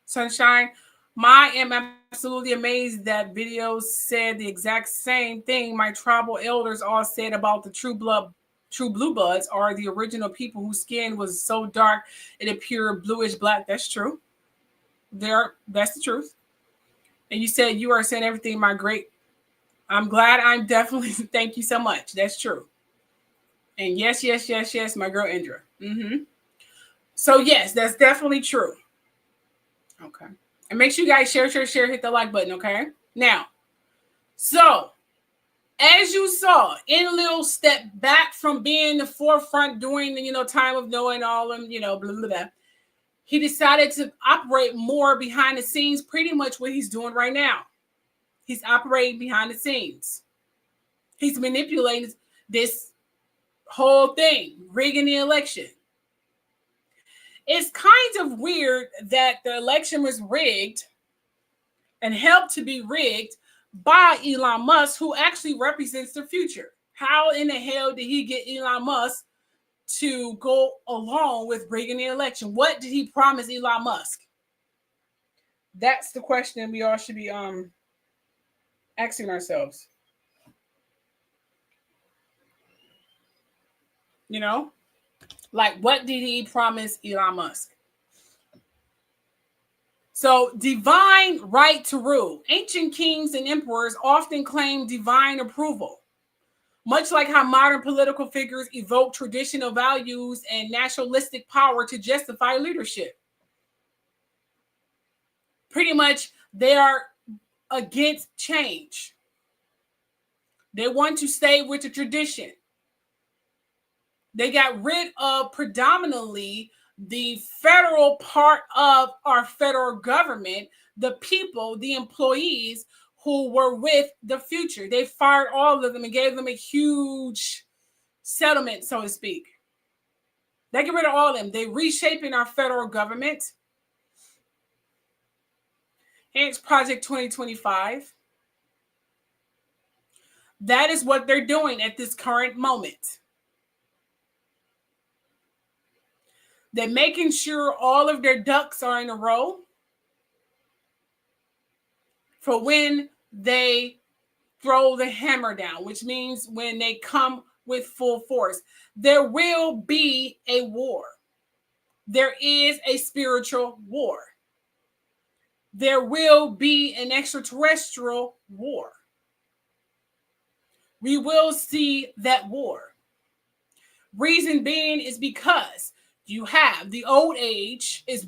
Sunshine, I am absolutely amazed that videos said the exact same thing my tribal elders all said about the true blue bloods are the original people whose skin was so dark it appeared bluish black. That's true. That's the truth. And you said you are saying everything, my great. I'm glad. I'm definitely. Thank you so much. That's true. And yes, my girl Indra. Mm-hmm. So yes, that's definitely true. Okay. And make sure you guys share, hit the like button, okay? Now, so as you saw, Enlil stepped back from being the forefront during the, time of Noah and all them, blah, blah, blah. He decided to operate more behind the scenes, pretty much what he's doing right now. He's operating behind the scenes. He's manipulating this whole thing, rigging the election. It's kind of weird that the election was rigged and helped to be rigged by Elon Musk, who actually represents the future. How in the hell did he get Elon Musk to go along with rigging the election? What did he promise Elon Musk? That's the question we all should be asking ourselves. You know, like what did he promise Elon Musk? So, divine right to rule. Ancient kings and emperors often claim divine approval, much like how modern political figures evoke traditional values and nationalistic power to justify leadership. Pretty much, they are against change. They want to stay with the tradition. They got rid of predominantly the federal part of our federal government, the people, the employees who were with the future. They fired all of them and gave them a huge settlement, so to speak. They get rid of all of them. They reshaping our federal government. Hence Project 2025. That is what they're doing at this current moment. They're making sure all of their ducks are in a row for when they throw the hammer down, which means when they come with full force. There will be a war. There is a spiritual war. There will be an extraterrestrial war. We will see that war. Reason being is because you have the old age is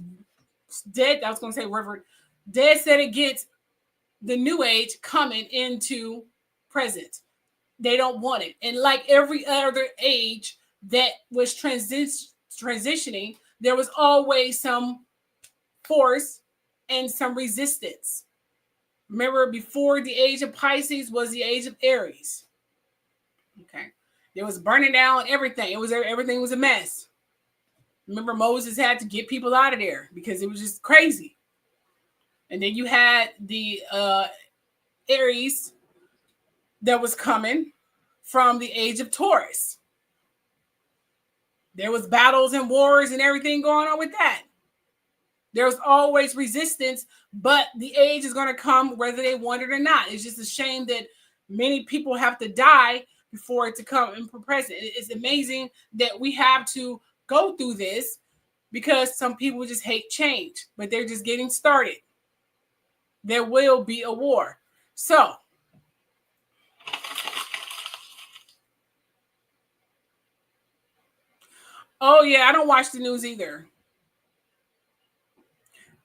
dead. I was going to say Reverend dead set against the new age coming into present. They don't want it. And like every other age that was transitioning, there was always some force and some resistance. Remember, before the age of Pisces was the age of Aries. Okay. There was burning down everything. Everything was a mess. Remember, Moses had to get people out of there because it was just crazy. And then you had the Aries that was coming from the age of Taurus. There was battles and wars and everything going on with that. There's always resistance, but the age is going to come whether they want it or not. It's just a shame that many people have to die before it to come in present. It's amazing that we have to go through this because some people just hate change, but they're just getting started. There will be a war. So, oh yeah, I don't watch the news either.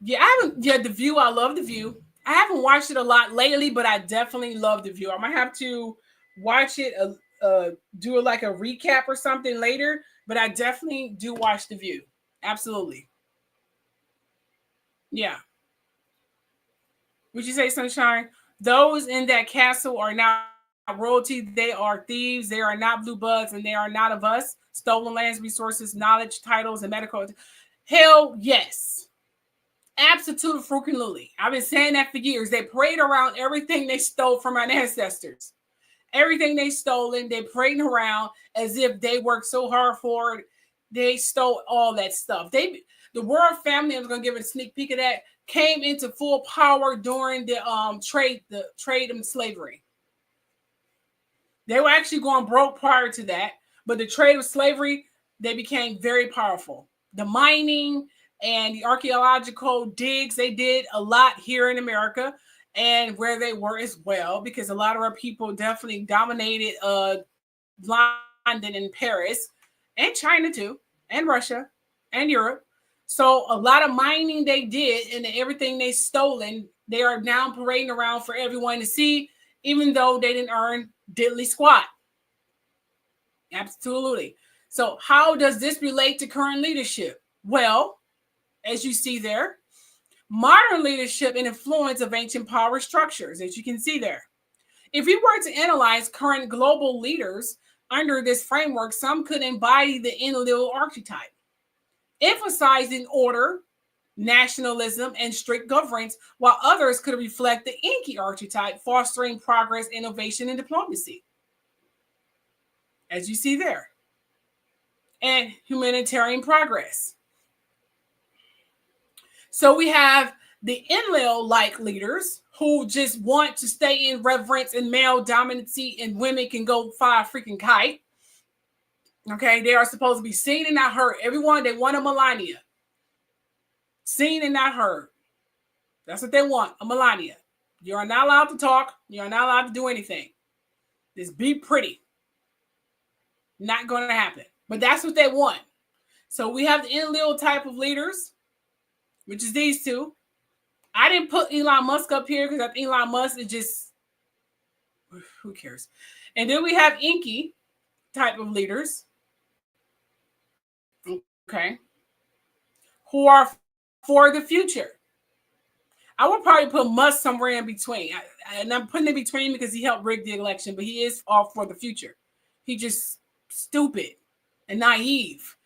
Yeah, I haven't. Yeah, The View. I love The View. I haven't watched it a lot lately, but I definitely love The View. I might have to watch it, do like a recap or something later. But I definitely do watch The View. Absolutely. Yeah. Would you say, Sunshine? Those in that castle are not royalty. They are thieves. They are not blue buds, and they are not of us. Stolen lands, resources, knowledge, titles, and medical. Hell yes. Absolutely. I've been saying that for years. They parade around everything they stole from our ancestors. Everything they stolen, they parading around as if they worked so hard for it. They stole all that stuff. The royal family, I was going to give it a sneak peek of that, came into full power during the trade and slavery. They were actually going broke prior to that, but the trade of slavery, they became very powerful. The mining and the archaeological digs, they did a lot here in America and where they were as well, because a lot of our people definitely dominated London and Paris and China too, and Russia and Europe. So a lot of mining they did, and everything they stolen, they are now parading around for everyone to see, even though they didn't earn diddly squat. Absolutely. So how does this relate to current leadership? Well, as you see there, modern leadership and influence of ancient power structures, as you can see there. If we were to analyze current global leaders under this framework, some could embody the Enlil archetype, emphasizing order, nationalism, and strict governance, while others could reflect the Enki archetype, fostering progress, innovation, and diplomacy, as you see there, and humanitarian progress. So we have the Enlil-like leaders who just want to stay in reverence and male dominancy, and women can go fly a freaking kite. Okay, they are supposed to be seen and not heard. Everyone, they want a millennia. Seen and not heard. That's what they want, a millennia. You are not allowed to talk. You are not allowed to do anything. Just be pretty. Not going to happen. But that's what they want. So we have the Enlil type of leaders, which is these two. I didn't put Elon Musk up here because I think Elon Musk is just, who cares? And then we have Inky type of leaders. Okay. Who are for the future. I would probably put Musk somewhere in between. And I'm putting in between because he helped rig the election, but he is all for the future. He just stupid and naive.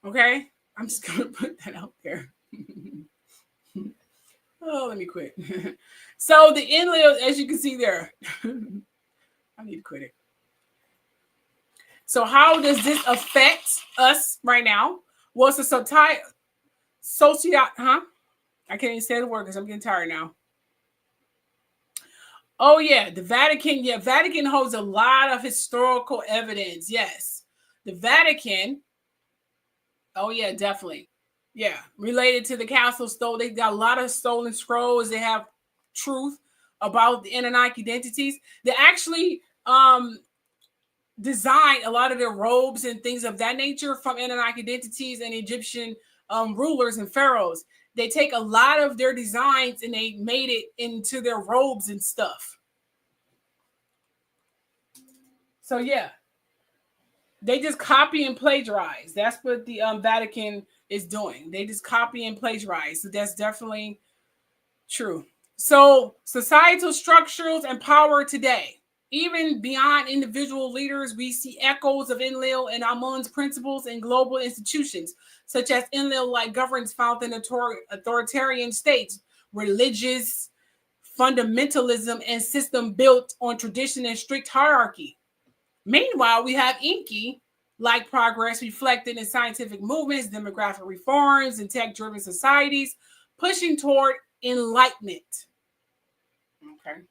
Okay? I'm just going to put that out there. Oh, let me quit. So the Enlil, as you can see there, I need to quit it. So how does this affect us right now? Well, it's a I can't even say the word because I'm getting tired now. Oh, yeah, the Vatican. Yeah, Vatican holds a lot of historical evidence. Yes, the Vatican. Oh, yeah, definitely. Yeah, related to the castle stole. They got a lot of stolen scrolls. They have truth about the Anunnaki deities. They actually designed a lot of their robes and things of that nature from Anunnaki deities and Egyptian rulers and pharaohs. They take a lot of their designs and they made it into their robes and stuff. So yeah, they just copy and plagiarize. That's what the Vatican is doing. They just copy and plagiarize. So that's definitely true. So societal structures and power today, even beyond individual leaders, we see echoes of Enlil and Amun's principles in global institutions, such as Enlil-like governance found in authoritarian states, religious fundamentalism, and system built on tradition and strict hierarchy. Meanwhile, we have Inky-like progress reflected in scientific movements, demographic reforms, and tech-driven societies, pushing toward enlightenment. Okay.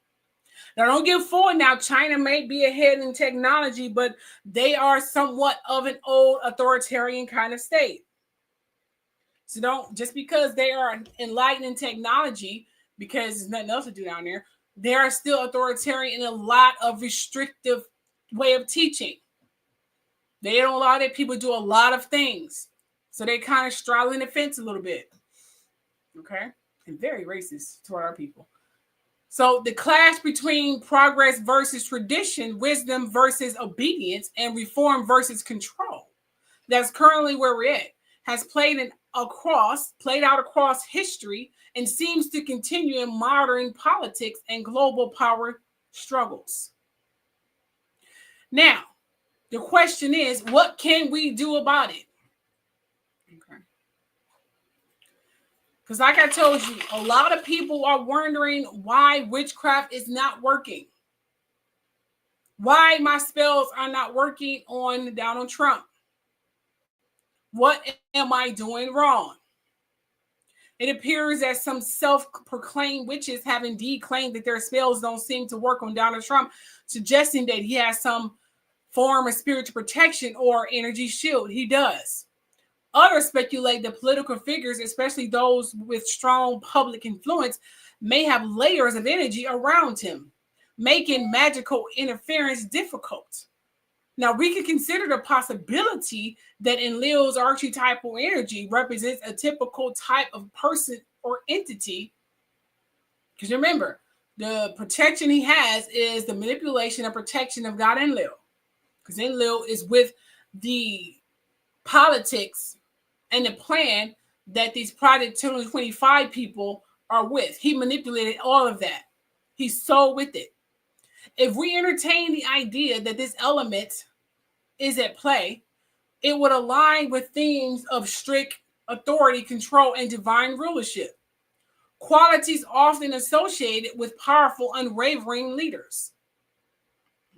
Now, don't get fooled. Now, China may be ahead in technology, but they are somewhat of an old authoritarian kind of state. So don't, just because they are enlightened in technology, because there's nothing else to do down there, they are still authoritarian in a lot of restrictive way of teaching. They don't allow their people to do a lot of things. So they kind of straddling the fence a little bit. Okay? And very racist toward our people. So the clash between progress versus tradition, wisdom versus obedience, and reform versus control, that's currently where we're at, has played out across history and seems to continue in modern politics and global power struggles. Now, the question is, what can we do about it? Okay. Because like I told you, a lot of people are wondering why witchcraft is not working. Why my spells are not working on Donald Trump. What am I doing wrong? It appears that some self-proclaimed witches have indeed claimed that their spells don't seem to work on Donald Trump, suggesting that he has some form of spiritual protection or energy shield. He does. Others speculate that political figures, especially those with strong public influence, may have layers of energy around him, making magical interference difficult. Now, we could consider the possibility that Enlil's archetypal energy represents a typical type of person or entity. Because remember, the protection he has is the manipulation and protection of God Enlil. Because Enlil is with the politics and the plan that these Project 225 people are with. He manipulated all of that. He's so with it. If we entertain the idea that this element is at play, it would align with themes of strict authority, control, and divine rulership, qualities often associated with powerful, unwavering leaders.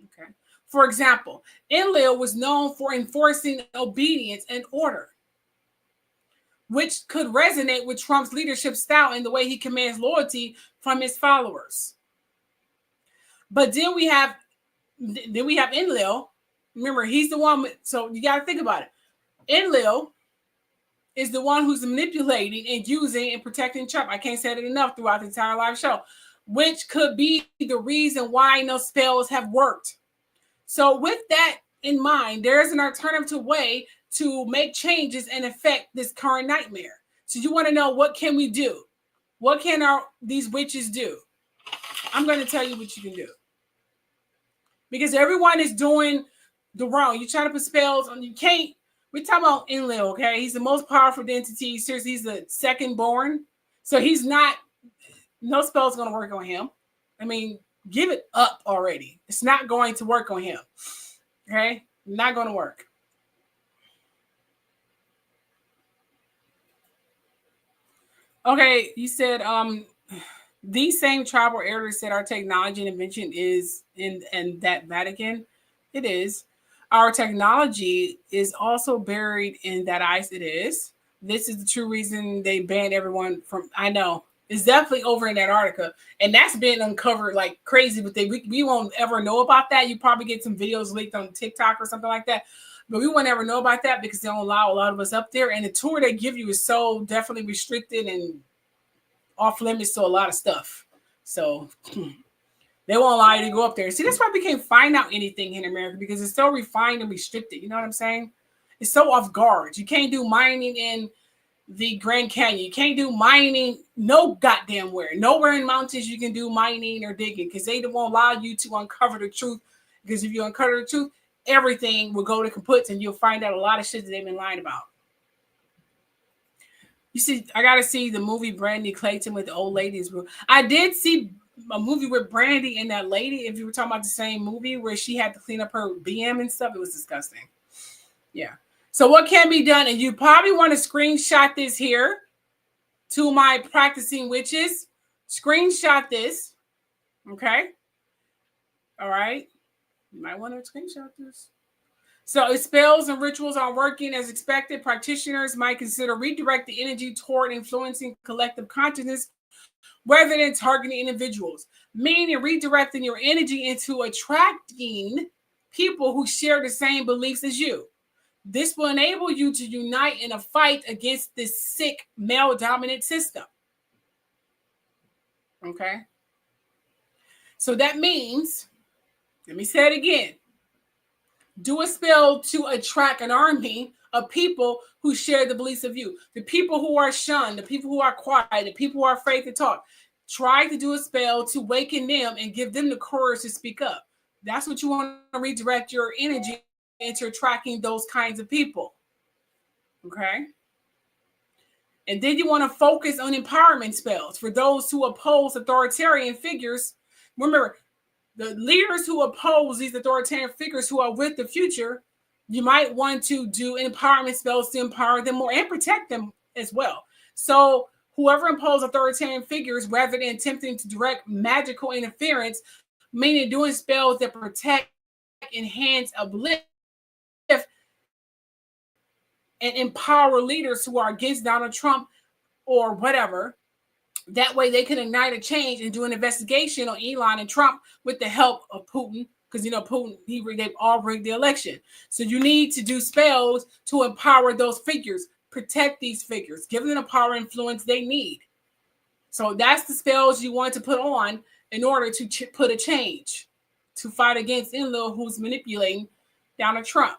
Okay. For example, Enlil was known for enforcing obedience and order, which could resonate with Trump's leadership style and the way he commands loyalty from his followers. But then we have Enlil, Remember, he's the one. So you got to think about it. Enlil is the one who's manipulating and using and protecting Trump. I can't say it enough throughout the entire live show, which could be the reason why no spells have worked. So with that in mind, there is an alternative way to make changes and affect this current nightmare. So you want to know, what can we do? What can these witches do? I'm going to tell you what you can do. Because everyone is doing the wrong. You try to put spells on, you can't. We're talking about Enlil, okay? He's the most powerful entity. Seriously, he's the second born. So he's not, no spell's going to work on him. I mean, give it up already. It's not going to work on him. Okay? Not going to work. Okay, you said these same tribal elders said our technology and invention is in that Vatican. It is. Our technology is also buried in that ice. It is. This is the true reason they banned everyone from, I know. It's definitely over in Antarctica. And that's been uncovered like crazy, but we won't ever know about that. You probably get some videos leaked on TikTok or something like that. But we won't ever know about that because they don't allow a lot of us up there. And the tour they give you is so definitely restricted and off limits to a lot of stuff. So they won't allow you to go up there. See, that's why we can't find out anything in America, because it's so refined and restricted. You know what I'm saying? It's so off guard. You can't do mining in the Grand Canyon. You can't do mining no goddamn where. Nowhere in mountains you can do mining or digging, because they won't allow you to uncover the truth. Because if you uncover the truth, everything will go to kaputs and you'll find out a lot of shit that they've been lying about. You see, I got to see the movie Brandy Clayton with the old ladies. I did see a movie with Brandy and that lady. If you were talking about the same movie where she had to clean up her BM and stuff, it was disgusting. Yeah. So what can be done? And you probably want to screenshot this here to my practicing witches. Screenshot this. Okay. All right. You might want to screenshot this. So if spells and rituals aren't working as expected, practitioners might consider redirect the energy toward influencing collective consciousness rather than targeting individuals, meaning redirecting your energy into attracting people who share the same beliefs as you. This will enable you to unite in a fight against this sick male-dominant system. Okay? So that means, let me say it again, do a spell to attract an army of people who share the beliefs of you. The people who are shunned, the people who are quiet, the people who are afraid to talk. Try to do a spell to waken them and give them the courage to speak up. That's what you want to redirect your energy into attracting those kinds of people. Okay? And then you want to focus on empowerment spells for those who oppose authoritarian figures. Remember, the leaders who oppose these authoritarian figures who are with the future, you might want to do empowerment spells to empower them more and protect them as well. So whoever imposes authoritarian figures, rather than attempting to direct magical interference, meaning doing spells that protect, enhance, uplift, and empower leaders who are against Donald Trump or whatever. That way they can ignite a change and do an investigation on Elon and Trump with the help of Putin, because, you know, Putin, they've all rigged the election. So you need to do spells to empower those figures, protect these figures, give them the power and influence they need. So that's the spells you want to put on in order to put a change, to fight against Enlil, who's manipulating Donald Trump.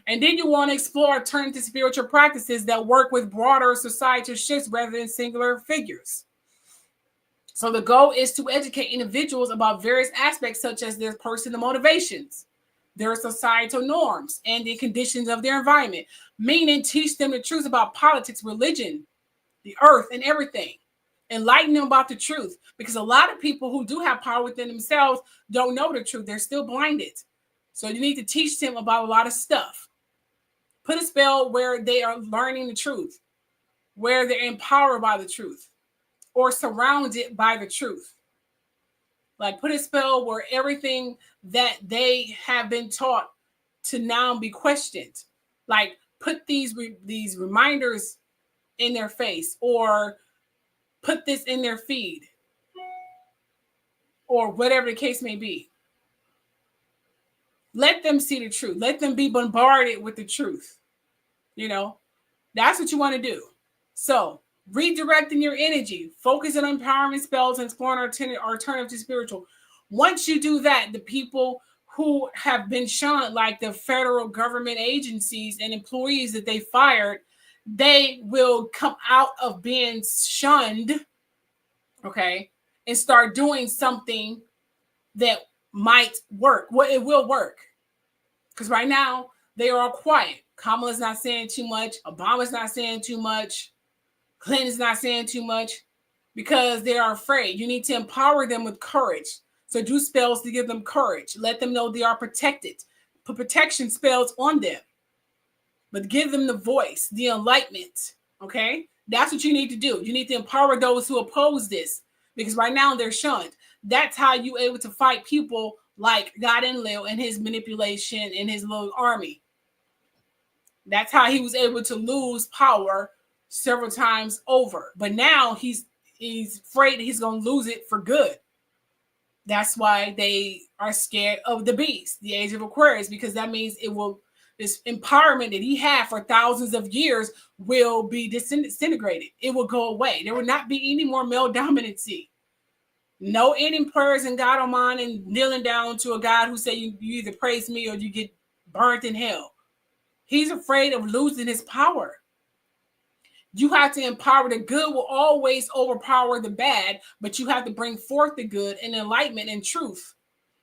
And then you want to explore alternative spiritual practices that work with broader societal shifts rather than singular figures. So the goal is to educate individuals about various aspects, such as their personal motivations, their societal norms, and the conditions of their environment, meaning teach them the truth about politics, religion, the earth, and everything. Enlighten them about the truth, because a lot of people who do have power within themselves don't know the truth. They're still blinded. So you need to teach them about a lot of stuff. Put a spell where they are learning the truth, where they're empowered by the truth, or surrounded by the truth. Like, put a spell where everything that they have been taught to now be questioned. Like, put these reminders in their face, or put this in their feed, or whatever the case may be. Let them see the truth. Let them be bombarded with the truth. You know, that's what you want to do. So redirecting your energy, focusing on empowerment spells and exploring alternative to spiritual. Once you do that, the people who have been shunned, like the federal government agencies and employees that they fired, they will come out of being shunned, okay, and start doing something that might work. Well, it will work. Because right now, they are all quiet. Kamala's not saying too much. Obama's not saying too much. Clinton's not saying too much because they are afraid. You need to empower them with courage. So do spells to give them courage. Let them know they are protected. Put protection spells on them. But give them the voice, the enlightenment. Okay? That's what you need to do. You need to empower those who oppose this. Because right now they're shunned. That's how you're able to fight people like God Enlil and his manipulation and his little army. That's how he was able to lose power several times over. But now he's afraid he's going to lose it for good. That's why they are scared of the beast, the age of Aquarius, because that means this empowerment that he had for thousands of years will be disintegrated. It will go away. There will not be any more male dominancy. No ending prayers in God Oman and kneeling down to a God who say you either praise me or you get burnt in hell. He's afraid of losing his power. You have to empower. The good will always overpower the bad, but you have to bring forth the good and enlightenment and truth,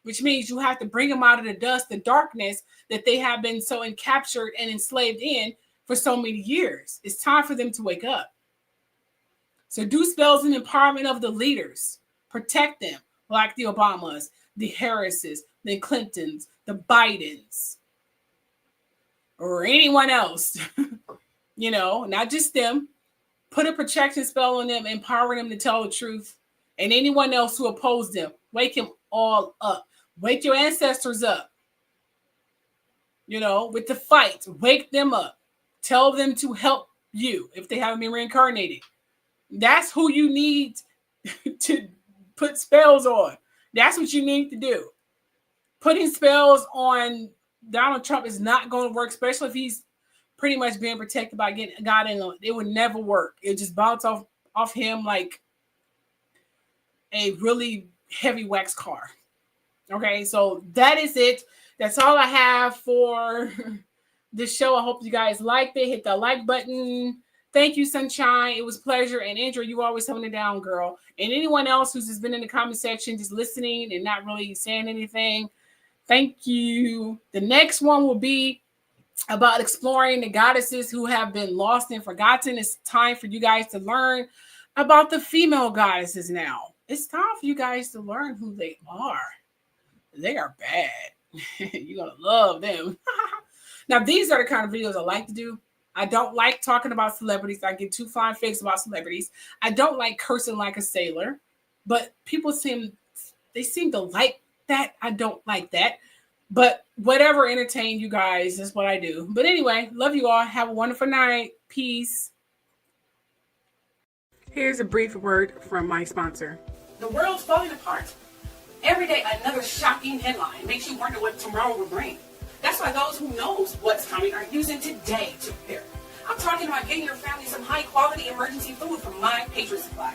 which means you have to bring them out of the dust, the darkness that they have been so encaptured and enslaved in for so many years. It's time for them to wake up. So do spells and empowerment of the leaders. Protect them like the Obamas, the Harrises, the Clintons, the Bidens, or anyone else. You know, not just them. Put a protection spell on them, empowering them to tell the truth. And anyone else who opposed them, wake them all up. Wake your ancestors up. You know, with the fight, wake them up. Tell them to help you if they haven't been reincarnated. That's who you need to put spells on. That's what you need to do. Putting spells on Donald Trump is not going to work, especially if he's pretty much being protected by God in. It would never work. It just bounce off him like a really heavy wax car. Okay, so that is it. That's all I have for this show. I hope you guys liked it. Hit the like button. Thank you, Sunshine. It was a pleasure. And Andrew, you always holding it down, girl. And anyone else who's just been in the comment section, just listening and not really saying anything, thank you. The next one will be about exploring the goddesses who have been lost and forgotten. It's time for you guys to learn about the female goddesses now. It's time for you guys to learn who they are. They are bad. You're going to love them. Now, these are the kind of videos I like to do. I don't like talking about celebrities. I get too fine fakes about celebrities. I don't like cursing like a sailor, but people seem to like that. I don't like that. But whatever entertain you guys, that's what I do. But anyway, love you all. Have a wonderful night. Peace. Here's a brief word from my sponsor. The world's falling apart. Every day, another shocking headline makes you wonder what tomorrow will bring. That's why those who knows what's coming are using today to prepare. I'm talking about getting your family some high-quality emergency food from My Patriot Supply.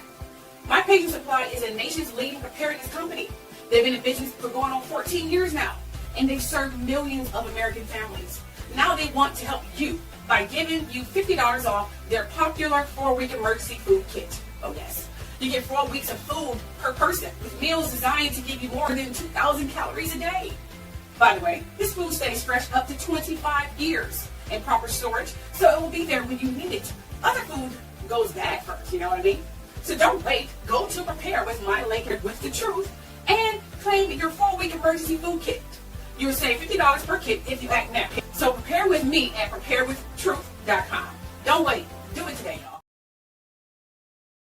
My Patriot Supply is a nation's leading preparedness company. They've been in business for going on 14 years now, and they've served millions of American families. Now they want to help you by giving you $50 off their popular 4-week emergency food kit. Oh yes. You get 4 weeks of food per person with meals designed to give you more than 2,000 calories a day. By the way, this food stays fresh up to 25 years in proper storage, so it will be there when you need it. Other food goes bad first, you know what I mean? So don't wait. Go to Prepare with My Link with the Truth and claim your 4-week emergency food kit. You'll save $50 per kit if you act now. So prepare with me at preparewithtruth.com.